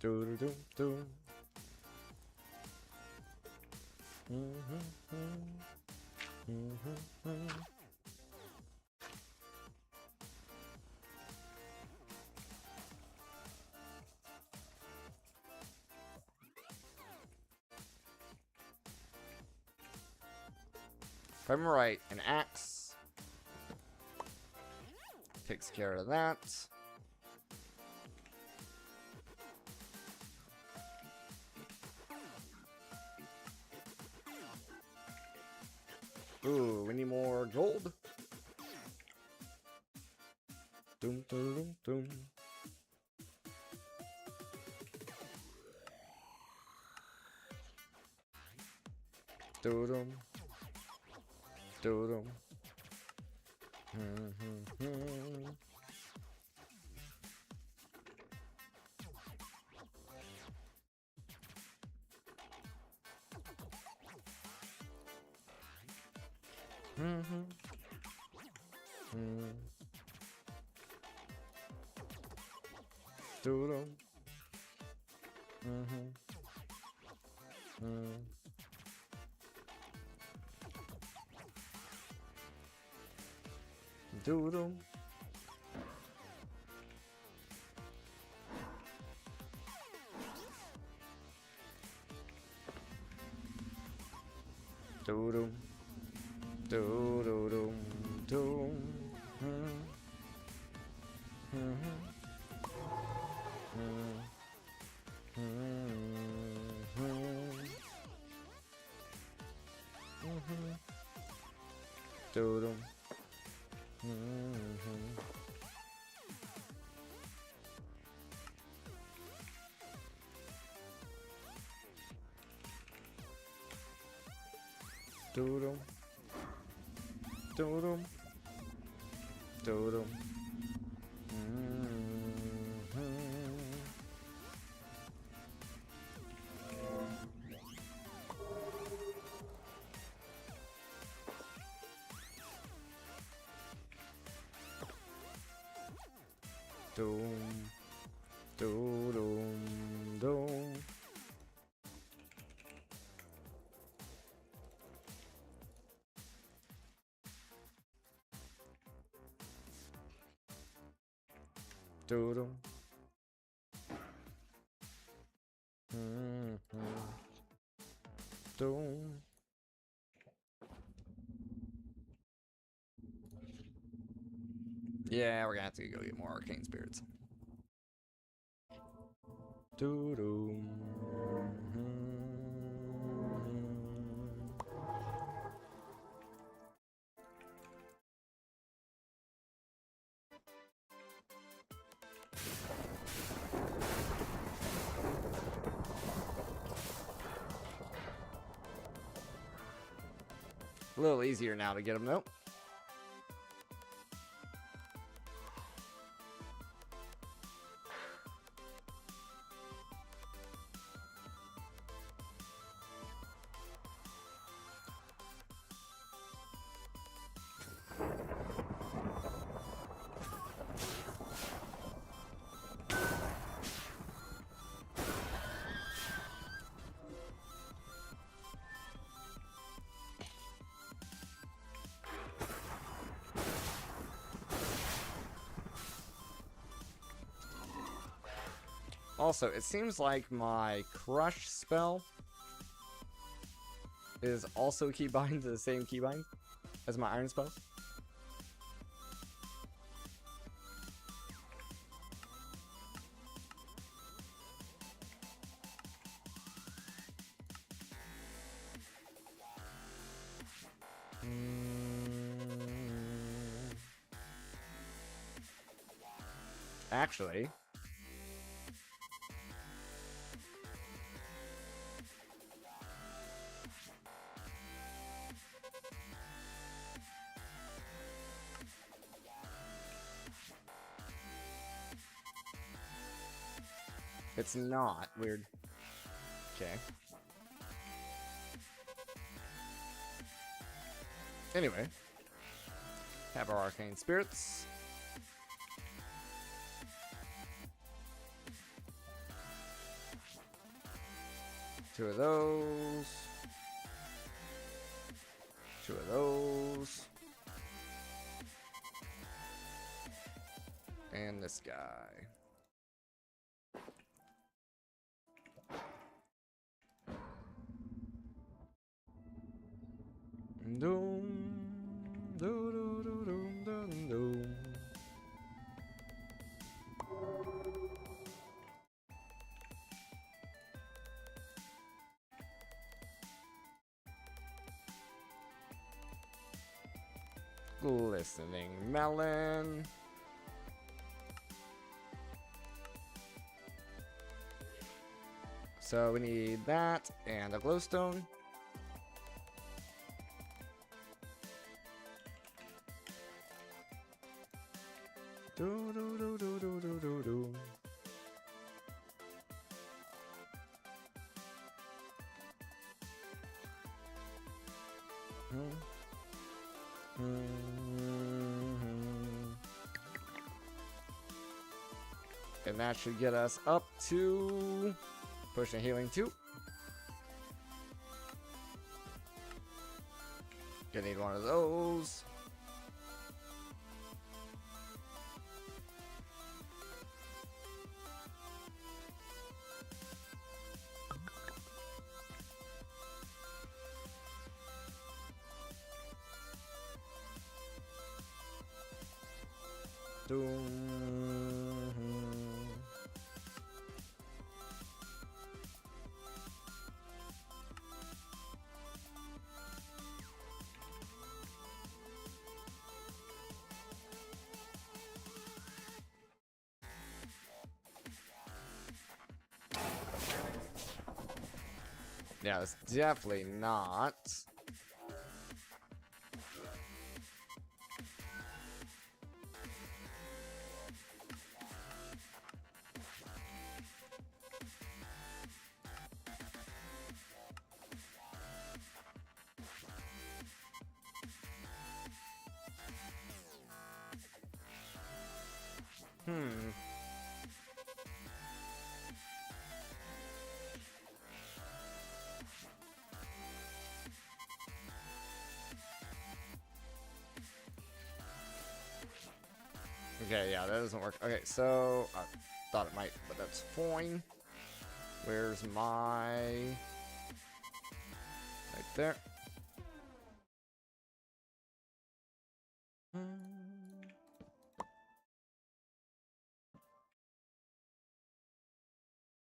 Do do do. If I'm right, an axe takes care of that. Ooh, we need more gold. Doom, doom, doom. Doodum. Doodum. Doodum. Doodum. Doodum. Doodum. Doom. Doodum. Doodum. Doodum. Doodum. Doom. Doodum. Doom. Doodum. Doom. Yeah, we're gonna have to go get more arcane spirits. Doodum. A little easier now to get them though. Also, it seems like my crush spell is also keybind to the same keybind as my iron spell. Actually, it's not weird. Okay. Anyway, have our arcane spirits. Two of those. Two of those. And this guy. Doom. Doo doo doo doom doom doom. Glistening melon. So we need that and a glowstone. Do do do do do do do do. And that should get us up to pushing healing 2. Gonna need one of those. Yeah, it's definitely not. Okay, yeah, that doesn't work. Okay, so I thought it might, but that's fine. Where's my... Right there.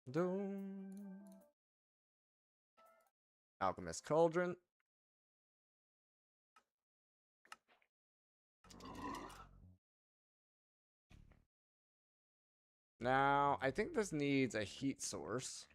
Doom. Alchemist Cauldron. Now, I think this needs a heat source.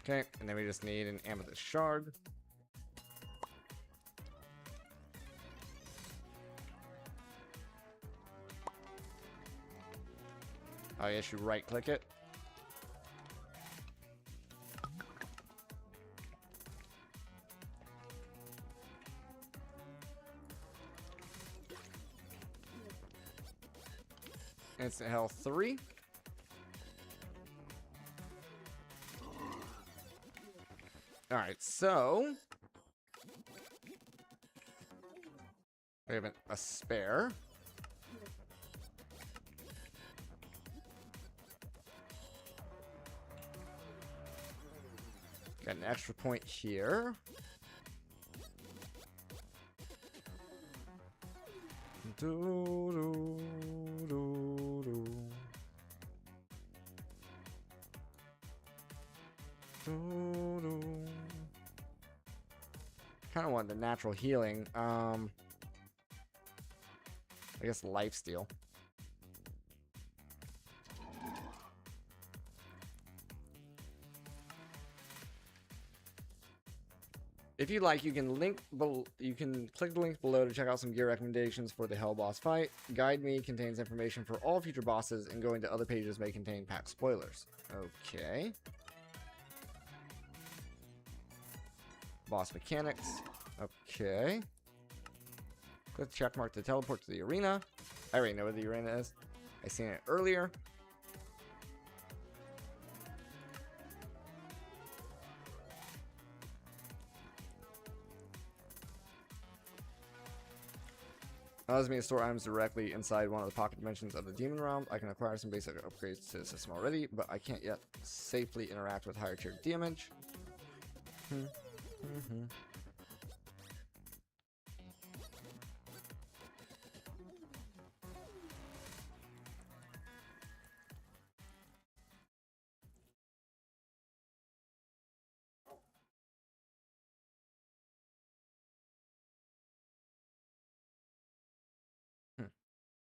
Okay, and then we just need an amethyst shard. Oh, yes, you right click it. Instant health 3. Alright, so we have a spare. Got an extra point here. Kind of want the natural healing. I guess lifesteal. If you'd like, you can click the link below to check out some gear recommendations for the Hell Boss fight. Guide Me contains information for all future bosses, and going to other pages may contain pack spoilers. Okay. Boss mechanics. Okay. Click check mark to teleport to the arena. I already know where the arena is. I seen it earlier. Allows me to store items directly inside one of the pocket dimensions of the demon realm. I can acquire some basic upgrades to the system already, but I can't yet safely interact with higher tier damage.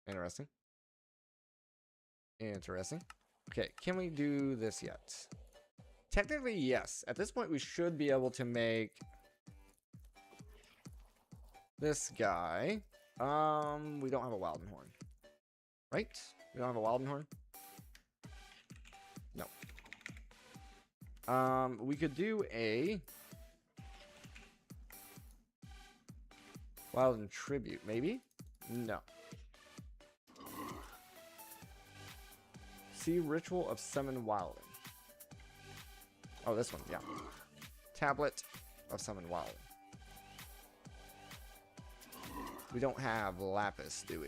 Interesting. Interesting. Okay, can we do this yet? Technically, yes. At this point, we should be able to make this guy. We don't have a Wildenhorn. Right? We don't have a Wildenhorn? No. We could do a Wilden Tribute, maybe? No. See Ritual of Summon Wilding. Oh, this one, yeah. Tablet of Summon Wilding. We don't have Lapis, do we?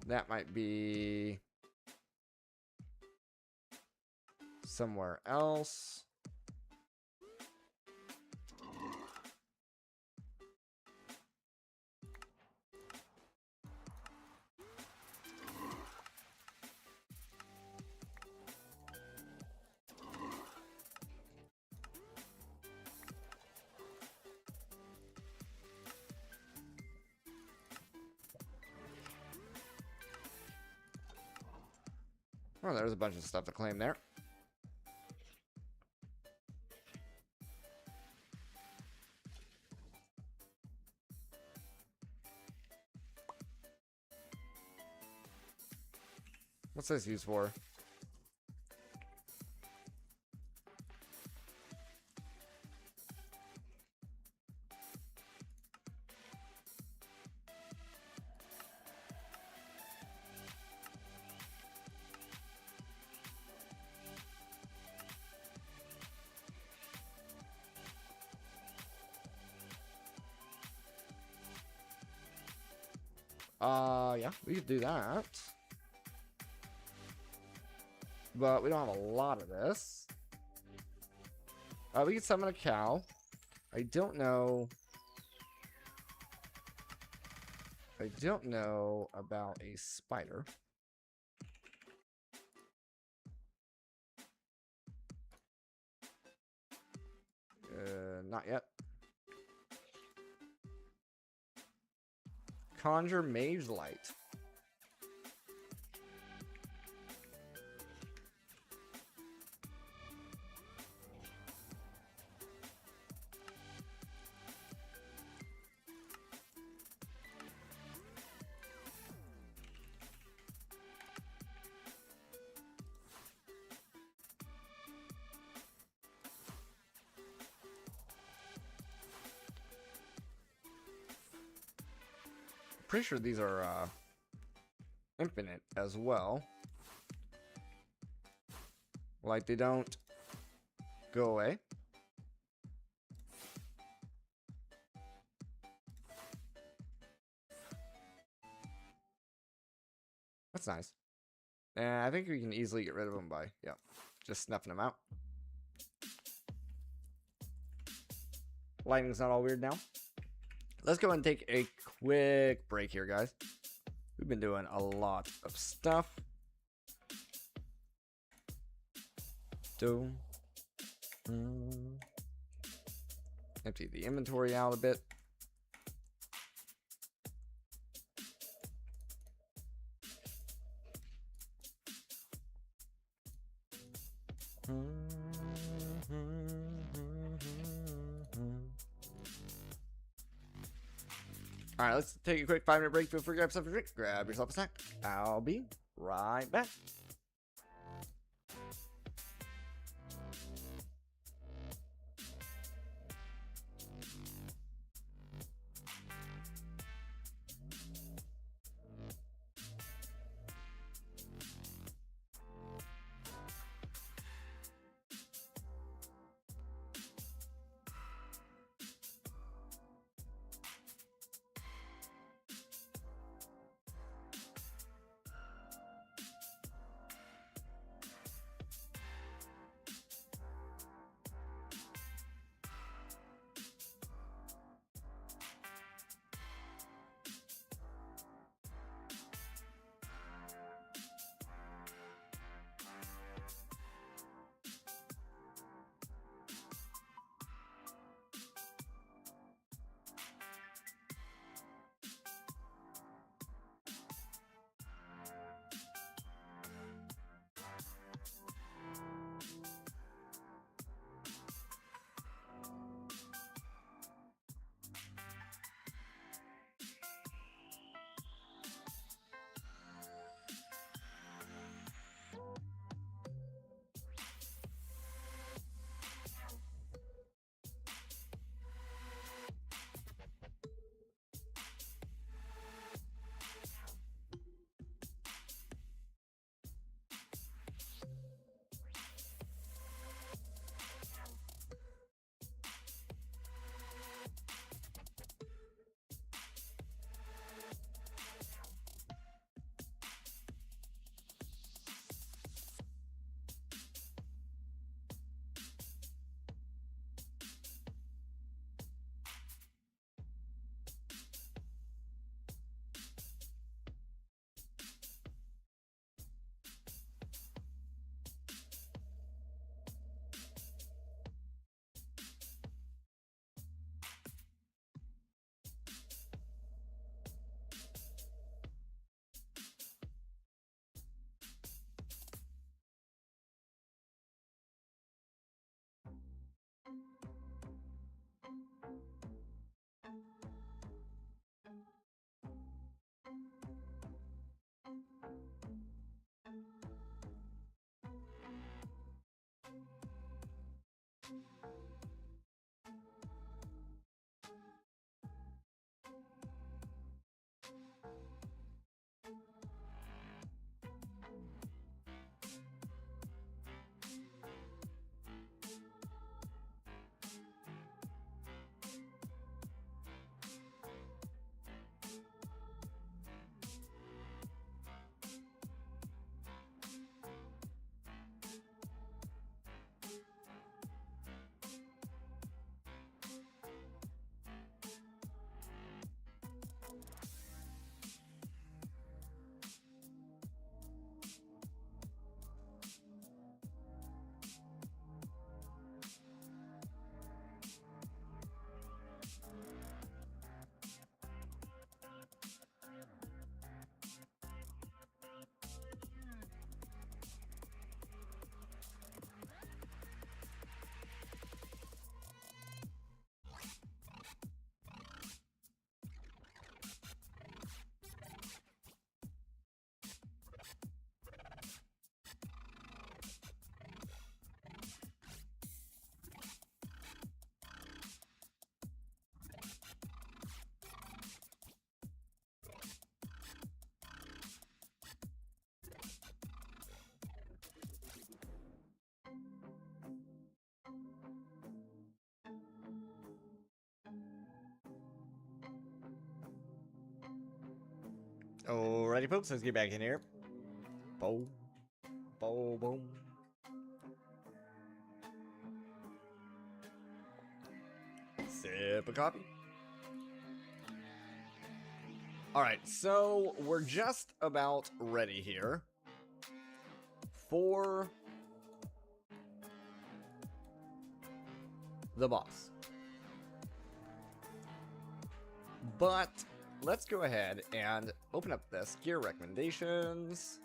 That might be somewhere else. Oh, there's a bunch of stuff to claim there. What's this used for? Yeah, we could do that. But we don't have a lot of this. We could summon a cow. I don't know about a spider. Not yet. Conjure Mage Light. Pretty sure these are infinite as well. Like they don't go away. That's nice. And I think we can easily get rid of them by, yeah, just snuffing them out. Lighting's not all weird now. Let's go and take a quick break here, guys. We've been doing a lot of stuff. Empty the inventory out a bit. Alright, let's take a quick 5-minute break. Feel free to grab something to drink. Grab yourself a snack. I'll be right back. Alrighty, folks, let's get back in here. Boom. Boom, boom. Sip of coffee. Alright, so we're just about ready here for the boss. But let's go ahead and open up this gear recommendations.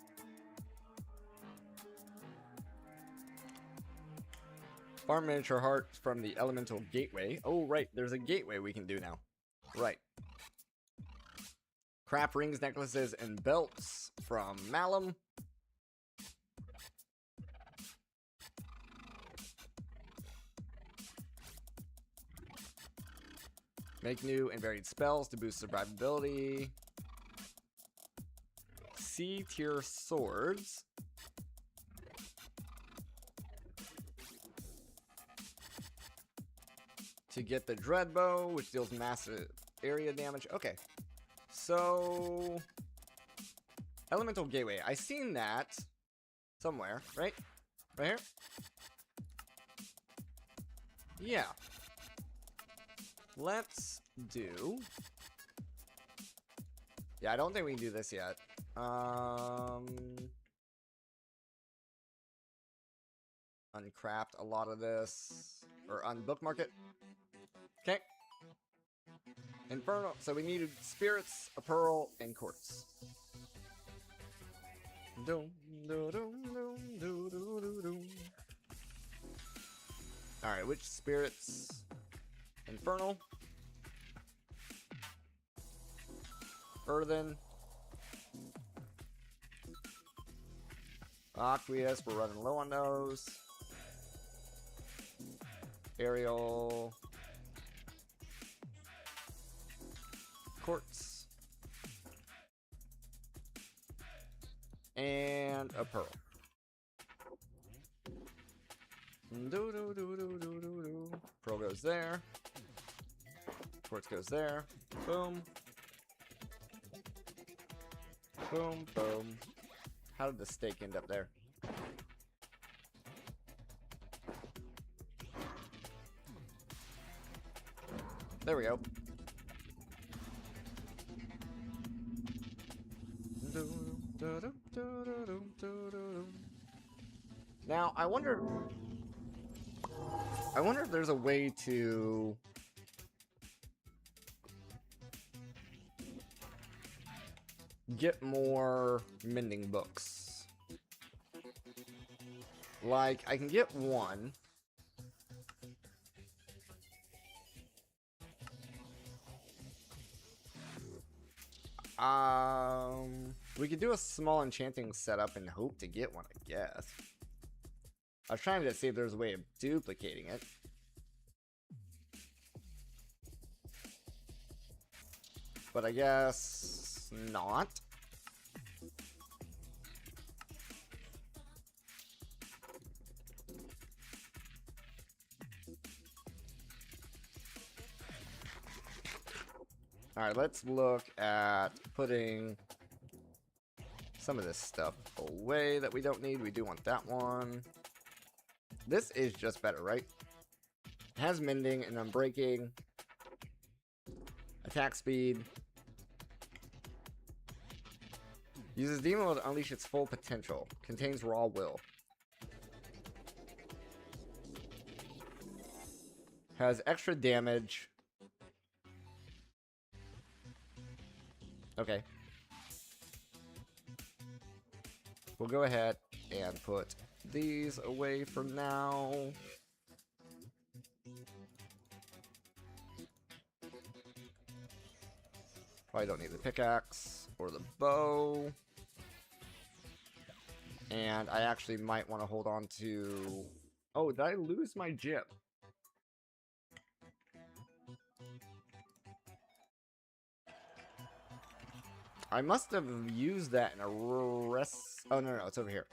Farm miniature heart from the elemental gateway. Oh, right, there's a gateway we can do now. Right. Craft rings, necklaces, and belts from Malum. Make new and varied spells to boost survivability. C tier swords. To get the Dreadbow, which deals massive area damage. Okay. So... Elemental Gateway. I seen that somewhere, right? Right here? Yeah. Let's do... Yeah, I don't think we can do this yet. Uncraft a lot of this. Or unbookmark it. Okay. Infernal. So we needed spirits, a pearl, and quartz. Alright, which spirits? Infernal. Earthen. Aqueous, we're running low on those. Aerial. Quartz. And a pearl. Pearl goes there. Quartz goes there. Boom. Boom, boom. How did the stake end up there? There we go. Now, I wonder if there's a way to get more mending books. Like, I can get one. We could do a small enchanting setup and hope to get one, I guess. I was trying to see if there's a way of duplicating it. But I guess not. Alright, let's look at putting some of this stuff away that we don't need. We do want that one. This is just better, right? It has mending and unbreaking. Attack speed. Uses demon will to unleash its full potential. Contains raw will. Has extra damage. Okay. We'll go ahead and put these away for now. Probably don't need the pickaxe or the bow. And I actually might want to hold on to... Oh, did I lose my gem? I must have used that in a rest... Oh, no, it's over here.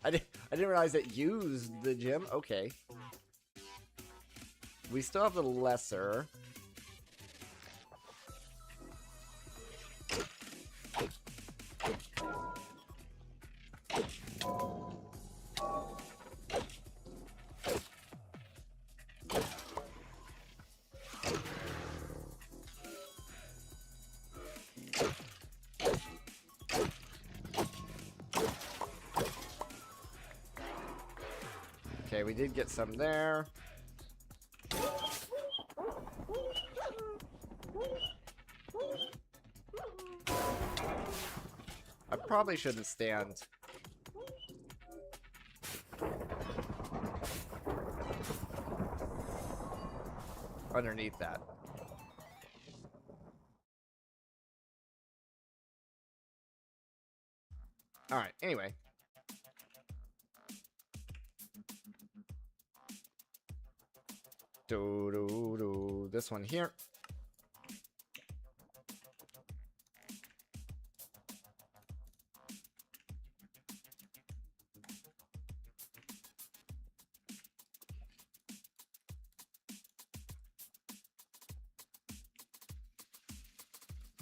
I didn't realize it used the gem. Okay. We still have the lesser. Okay, we did get some there. I probably shouldn't stand. underneath that. Alright, anyway. This one here.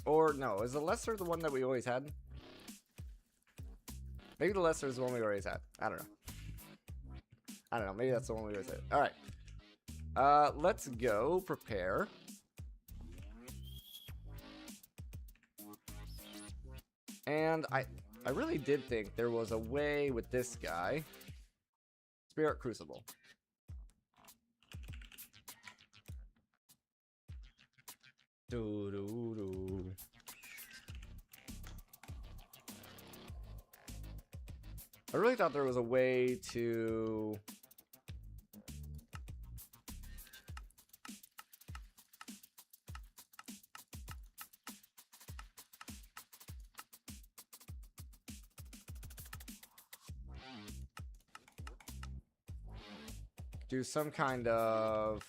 Or no, is the lesser the one that we always had? Maybe the lesser is the one we always had. I don't know. I don't know. Maybe that's the one we always had. All right. Let's go prepare. And I really did think there was a way with this guy. Spirit Crucible. I really thought there was a way to do some kind of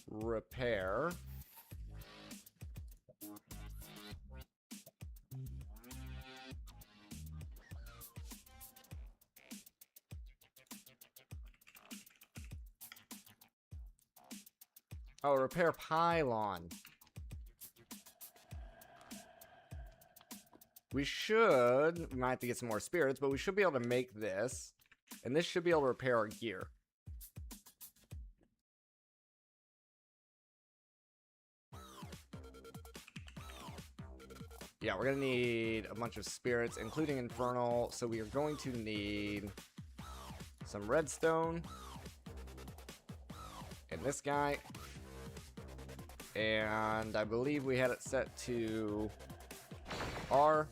repair. Oh, repair pylon. We might have to get some more spirits, but we should be able to make this. And this should be able to repair our gear. Yeah, we're going to need a bunch of spirits, including infernal. So we are going to need some redstone. And this guy. And I believe we had it set to R.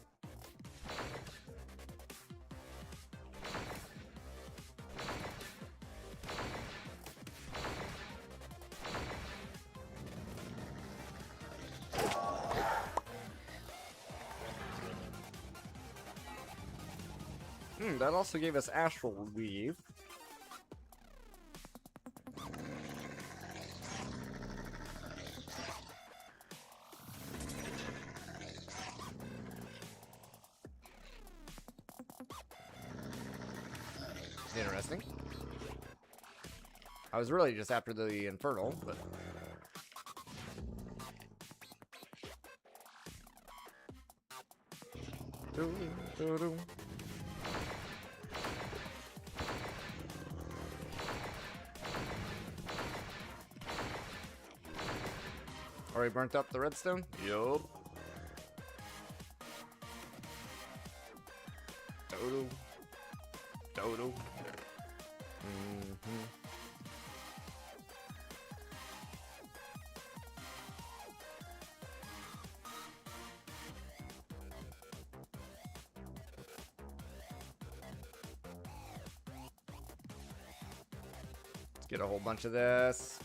That also gave us Astral Weave. Interesting. I was really just after the Infernal, but... Already burnt up the redstone? Yup. Dodo. Let's get a whole bunch of this.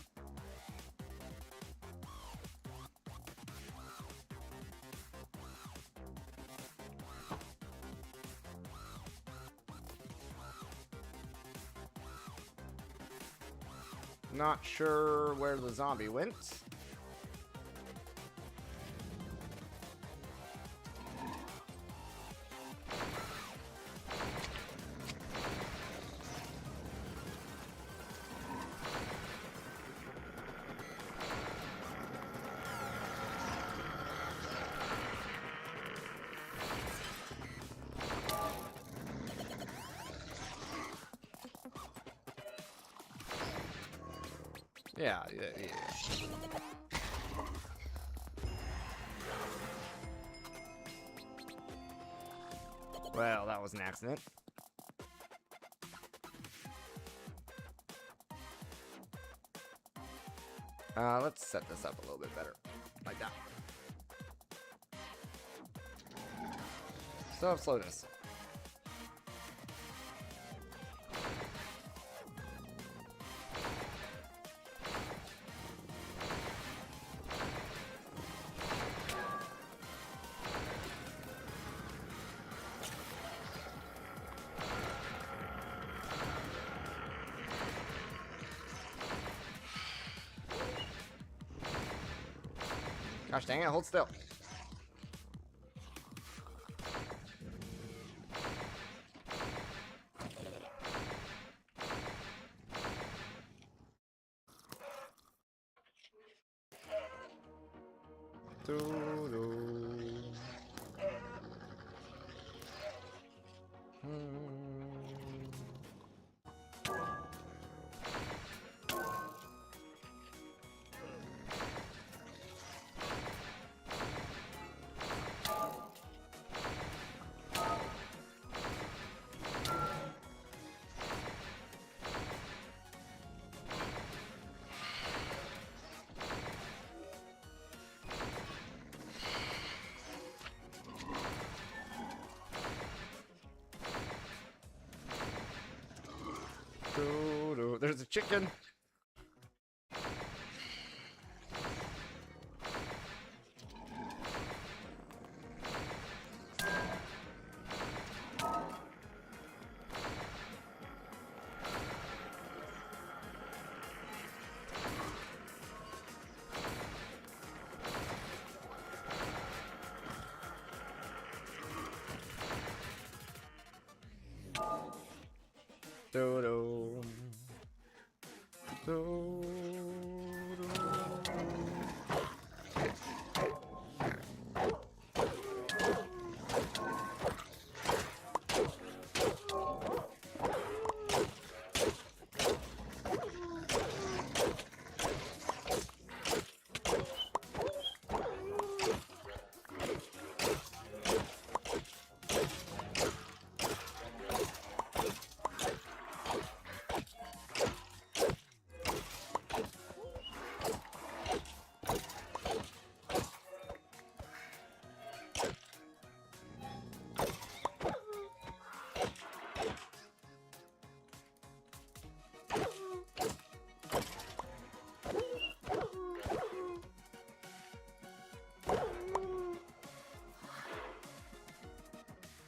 Not sure where the zombie went. Yeah. Well, that was an accident. Let's set this up a little bit better. Like that. Still have slowness. Gosh dang it, hold still. There's a chicken. Do-do. Do-do.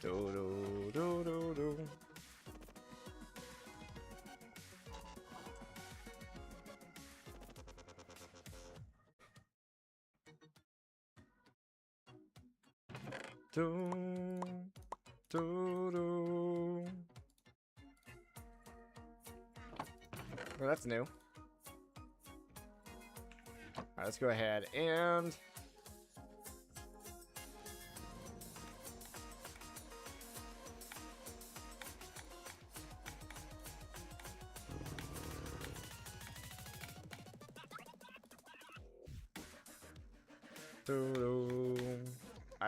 Do-do-do-do-do. Do-do-do. Well, that's new. Alright, let's go ahead and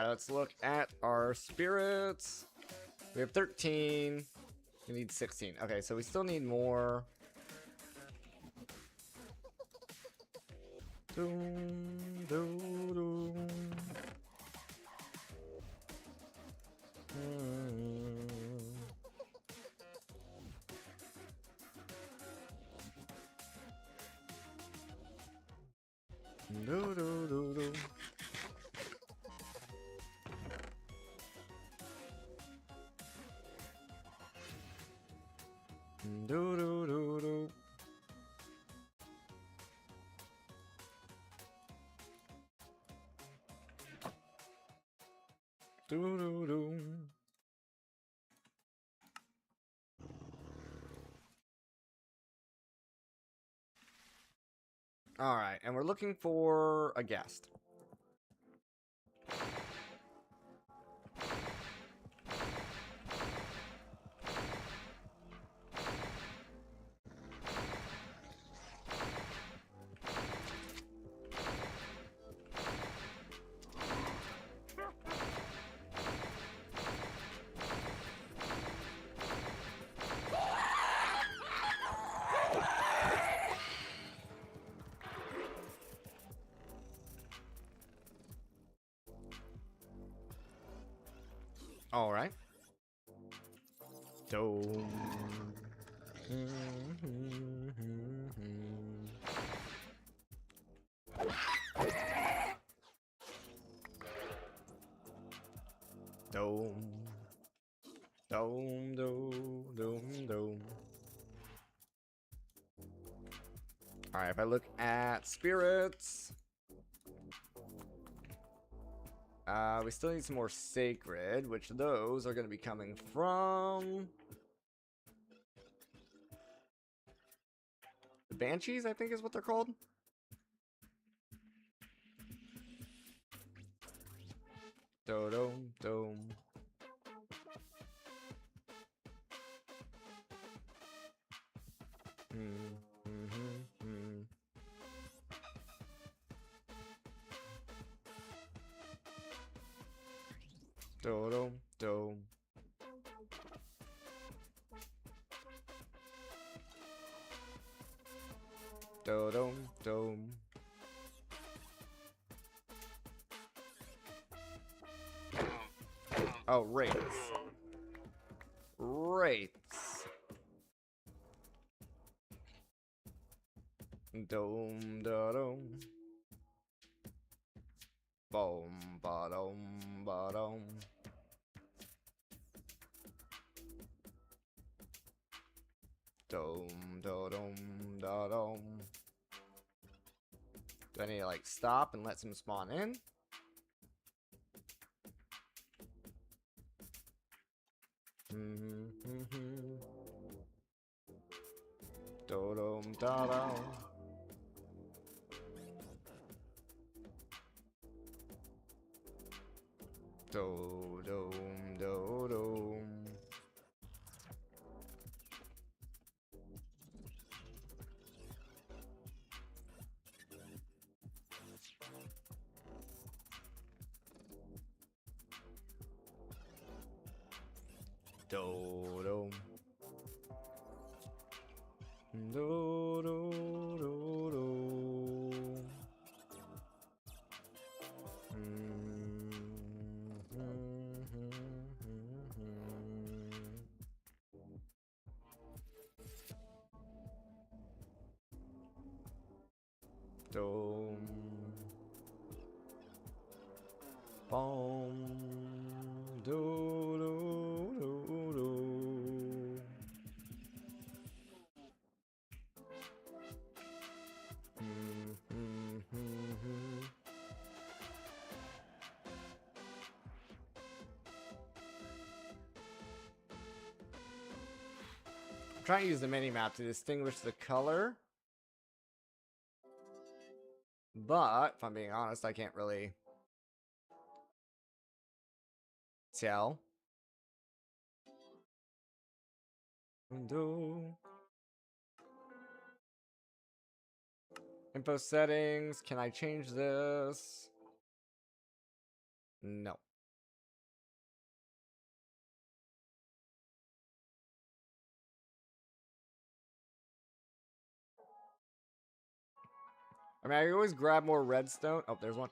alright, let's look at our spirits. We have 13. We need 16. Okay, so we still need more. Doom, doom, doom. Do, do, do, do. Do, do, do, do. Do, do, do. All right, and we're looking for a guest. All right. Dome. Dome. Dome, dome, dome, dome. All right, if I look at spirits, We still need some more sacred, which those are going to be coming from the Banshees, I think is what they're called. Do-dum-dum. Do-dum-dum. Do-dum-dum. Oh, rates. Rates. Dum da dum. Boom ba dum ba dum. Dum da dum da dum. Do I need to like stop and let some spawn in? Do dum da dum. Do dum do dum. Do dum. Do do do do. Dum. Boom. Do do do do. I'm trying to use the mini map to distinguish the color. But, if I'm being honest, I can't really tell. Info settings. Can I change this? No. I mean, I always grab more redstone. Oh, there's one.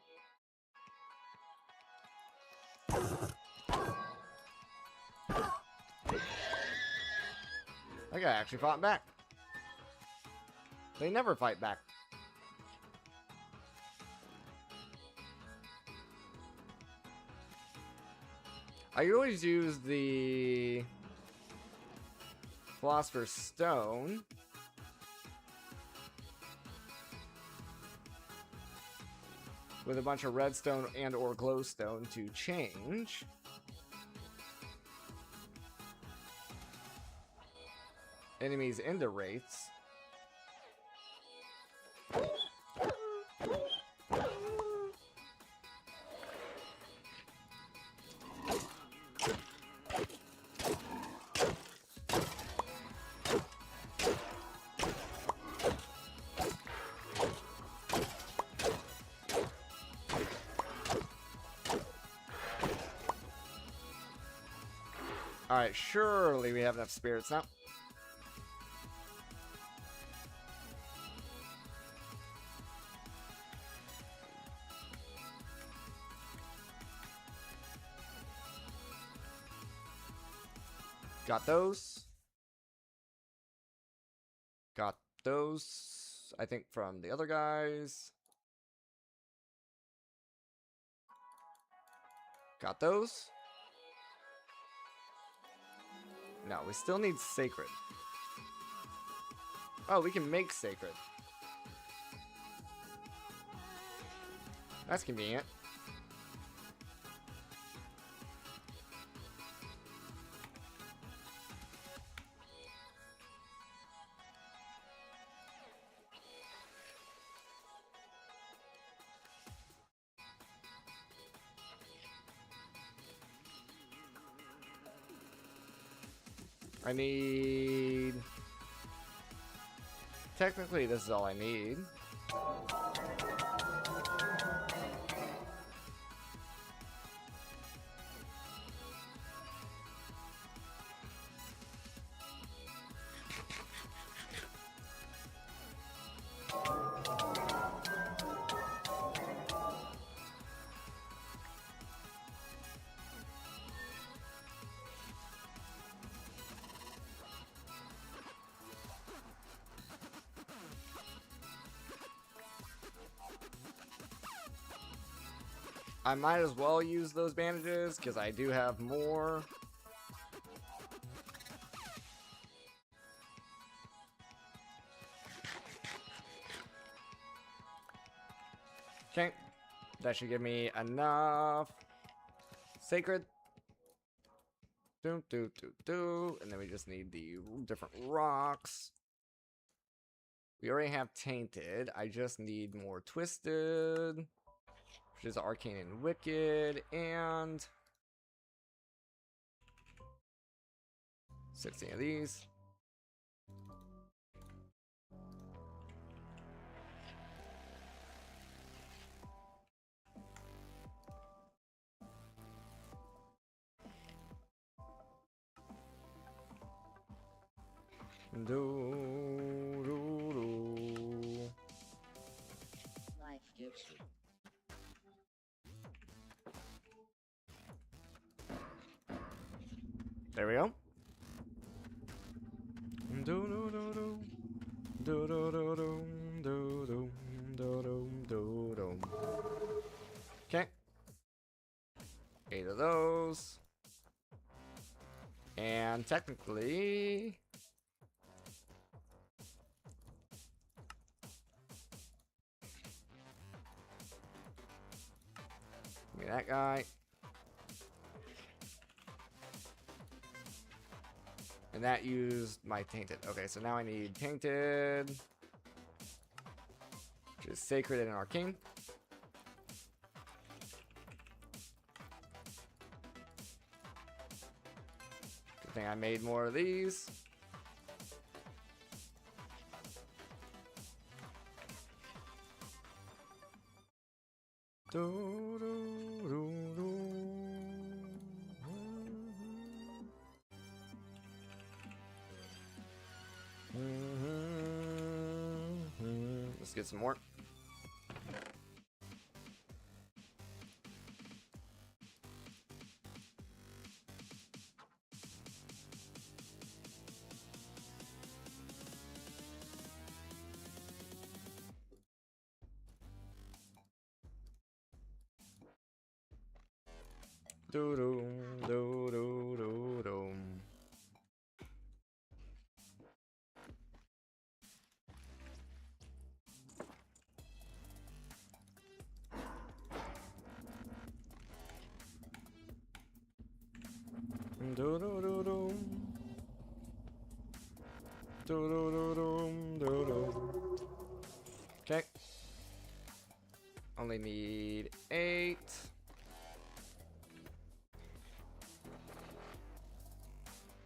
That guy actually fought back. They never fight back. I always use the Philosopher's Stone with a bunch of redstone and or glowstone to change enemies into wraiths. Alright, surely we have enough spirits now. Got those. Got those, I think, from the other guys. Got those. No, we still need sacred. Oh, we can make sacred. That's convenient. I need... Technically, this is all I need. I might as well use those bandages because I do have more. Okay, that should give me enough. Sacred. And then we just need the different rocks. We already have tainted. I just need more twisted, which is arcane and wicked, and 16 of these. Life gives you. There we go. Okay. 8 of those. And technically... Give me that guy. And that used my tainted. Okay, so now I need tainted, which is sacred and arcane. Good thing I made more of these. Let's get some more. Do do do do do do. Do do do do. Do do do do do do. Okay. Only need 8.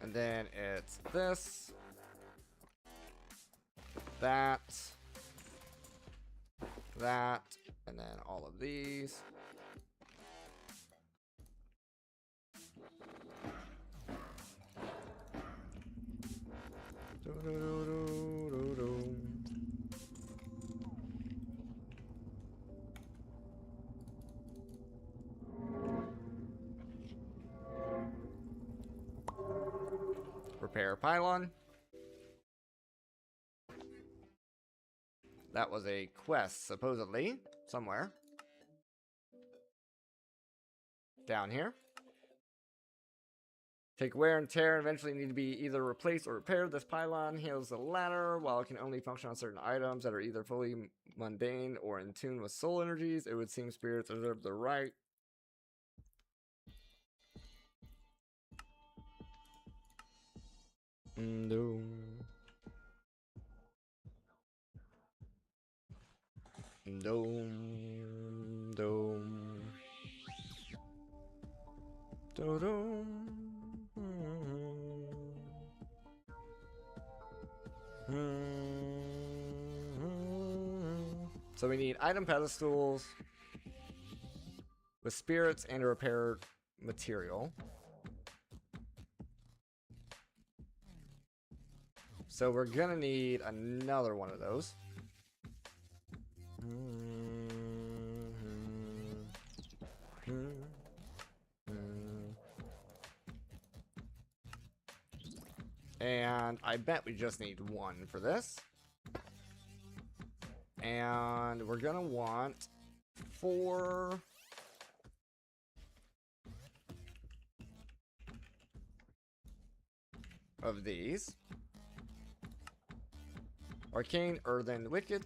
And then it's this, that, and then all of these. Do, do, do, do, do, do. Repair pylon. That was a quest, supposedly, somewhere. Down here. Take wear and tear and eventually need to be either replaced or repaired. This pylon heals the latter. While it can only function on certain items that are either fully mundane or in tune with soul energies, it would seem spirits reserve the right. No. Dome, dome, dome. So we need item pedestals with spirits and a repair material. So we're gonna need another one of those. And I bet we just need one for this. And we're gonna want 4 of these. Arcane, Earthen, Wicked.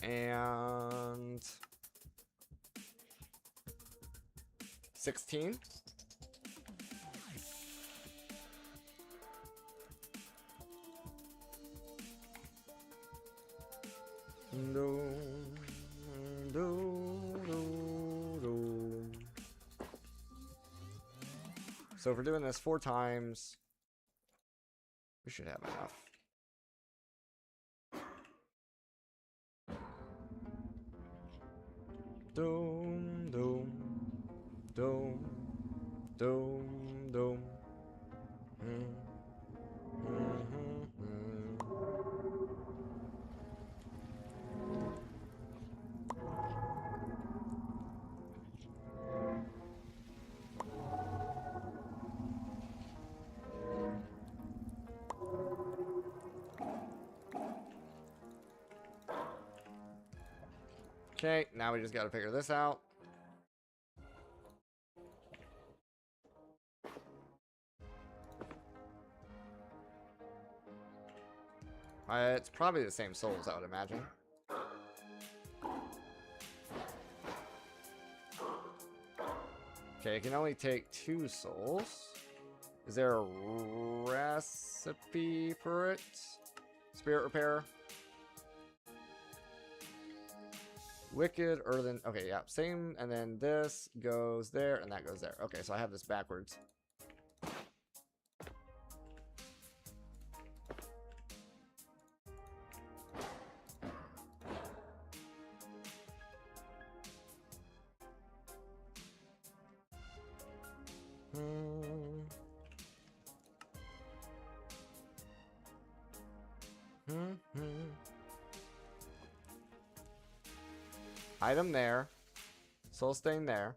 And 16. So if we're doing this 4 times, we should have enough. Doom, doom, doom, doom, doom. Okay, now we just got to figure this out. It's probably the same souls, I would imagine. Okay, I can only take 2 souls. Is there a recipe for it? Spirit repair. Wicked, Earthen. Okay, yeah, same. And then this goes there, and that goes there. Okay, so I have this backwards. Item there. Soul stain there.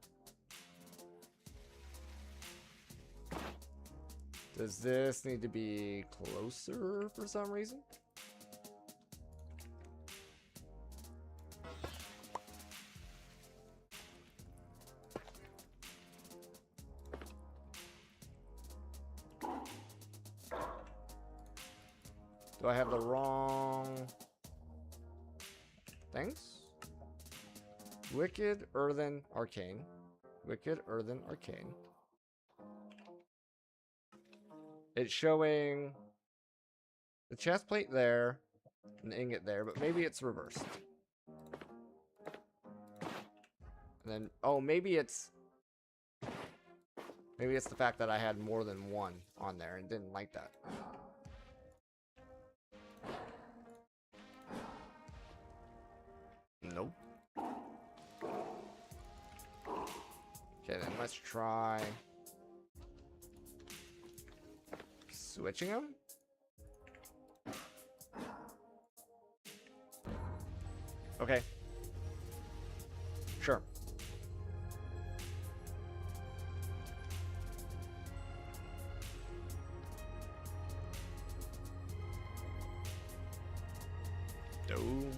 Does this need to be closer for some reason? Do I have the wrong things? Wicked, Earthen, Arcane. Wicked, Earthen, Arcane. It's showing the chest plate there, an ingot there, but maybe it's reversed. And then, oh, maybe it's the fact that I had more than one on there and didn't like that. Nope. Okay, then let's try switching them. Okay. Sure. Doom,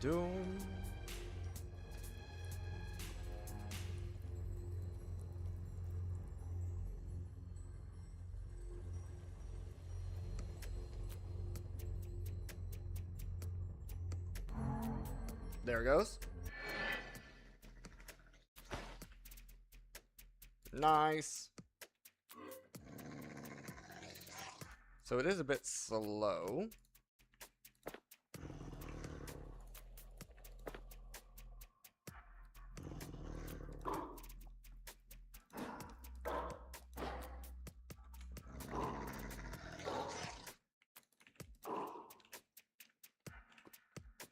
doom. There it goes. Nice. So it is a bit slow.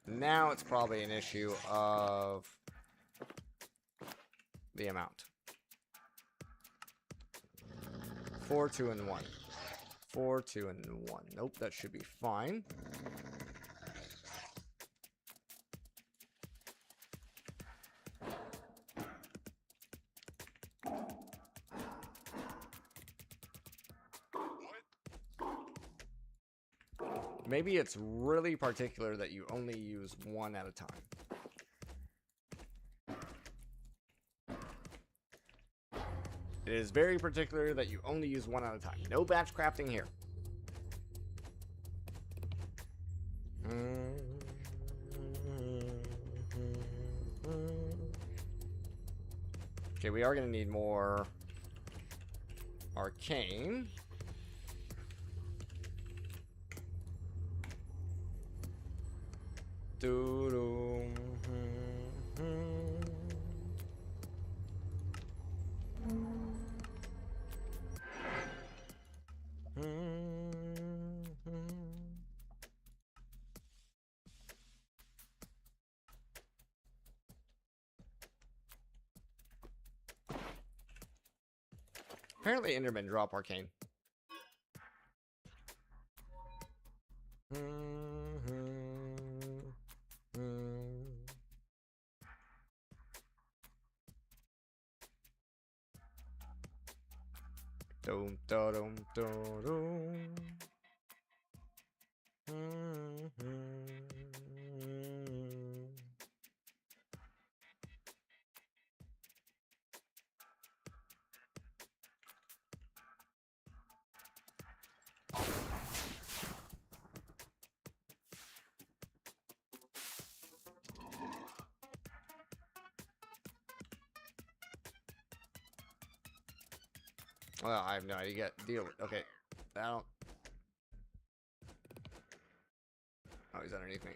Now it's probably an issue of the amount. 4, 2, and 1. 4, 2, and 1. Nope, that should be fine. Maybe it's really particular that you only use one at a time. It is very particular that you only use one at a time. No batch crafting here. Okay, we are going to need more arcane. Apparently Endermen drop arcane. Dum da dum da dum. Well, I have no idea. Deal with. Okay, I don't. Oh, he's underneath me.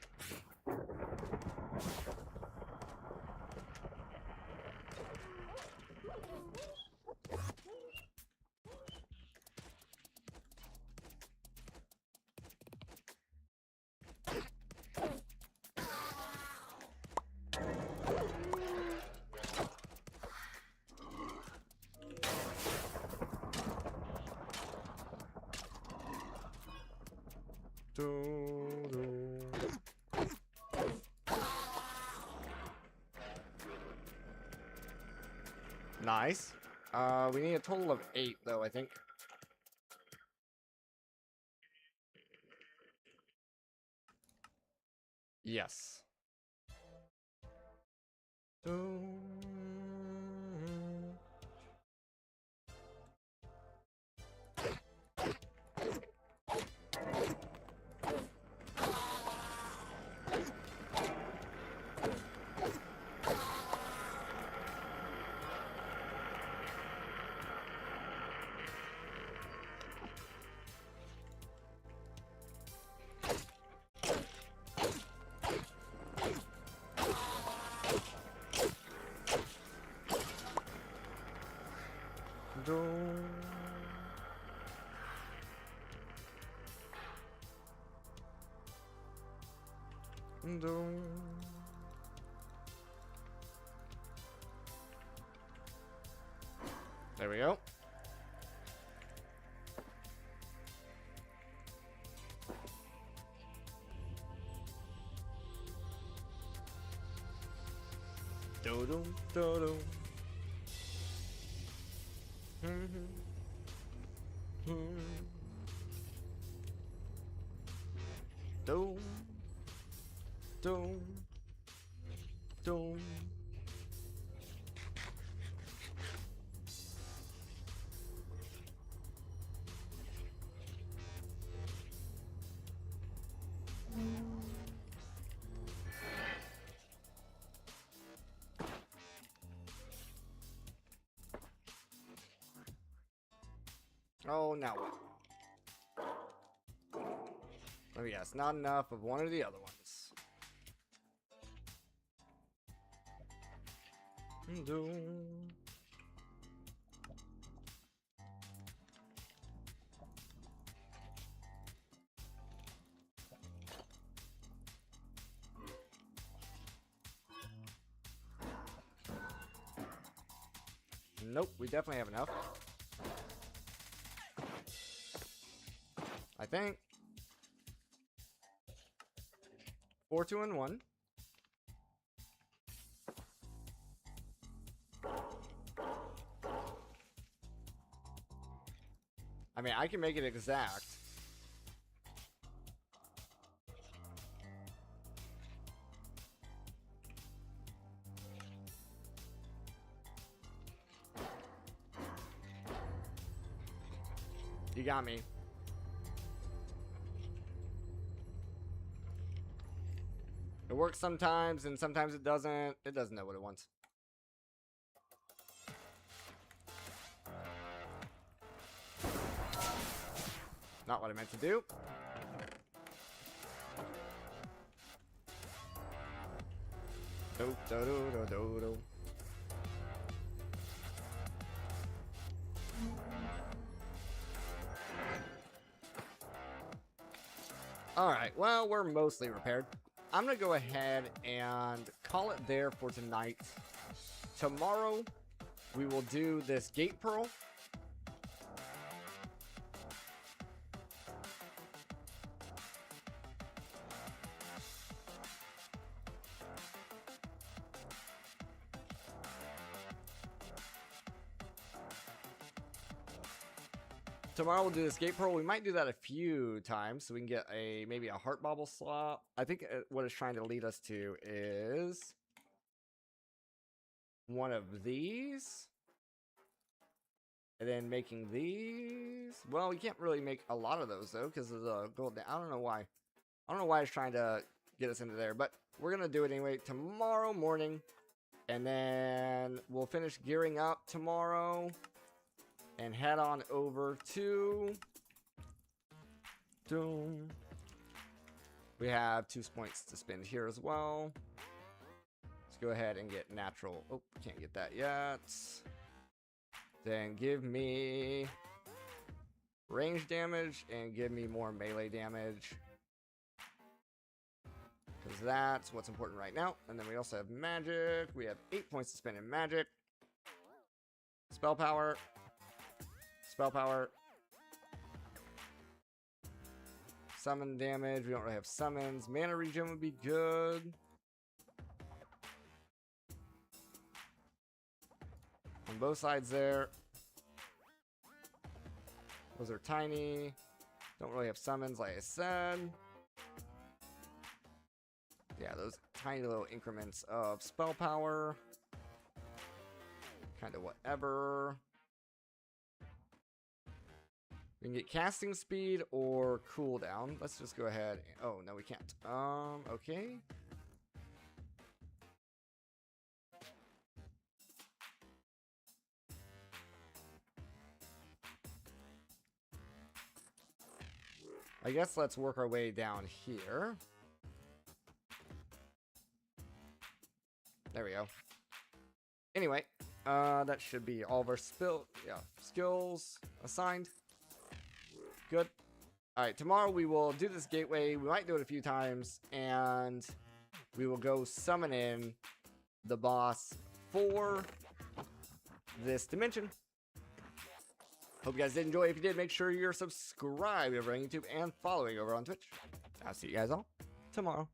Nice. We need a total of 8, though, I think. Yes. There we go. Do-dum, do-dum. Doom. Doom. Doom. Oh, now what? Oh, yes, not enough of one or the other ones. Doom. Nope, we definitely have enough. I think. 4, 2, and 1. I mean, I can make it exact. You got me. It works sometimes, and sometimes it doesn't. It doesn't know what it wants. Not what I meant to do. Do, do, do, do, do, do. Alright, well, we're mostly repaired. I'm going to go ahead and call it there for tonight. Tomorrow, we will do this gate pearl. Tomorrow we'll do the escape pearl. We might do that a few times so we can get maybe a heart bauble slot. I think what it's trying to lead us to is one of these. And then making these. Well, we can't really make a lot of those though because of the gold. I don't know why. I don't know why it's trying to get us into there, but we're going to do it anyway tomorrow morning. And then we'll finish gearing up tomorrow. And head on over to Doom. We have 2 points to spend here as well. Let's go ahead and get natural. Oh, can't get that yet. Then give me range damage and give me more melee damage. Because that's what's important right now. And then we also have magic. We have 8 points to spend in magic. Spell power. Spell power. Summon damage. We don't really have summons. Mana regen would be good. On both sides there. Those are tiny. Don't really have summons, like I said. Yeah, those tiny little increments of spell power. Kind of whatever. We can get casting speed or cooldown. Let's just go ahead. Oh, no, we can't. Okay. I guess let's work our way down here. There we go. Anyway, that should be all of our skills assigned. Good. Alright, tomorrow we will do this gateway. We might do it a few times. And we will go summon in the boss for this dimension. Hope you guys did enjoy. If you did, make sure you're subscribed over on YouTube and following over on Twitch. I'll see you guys all tomorrow.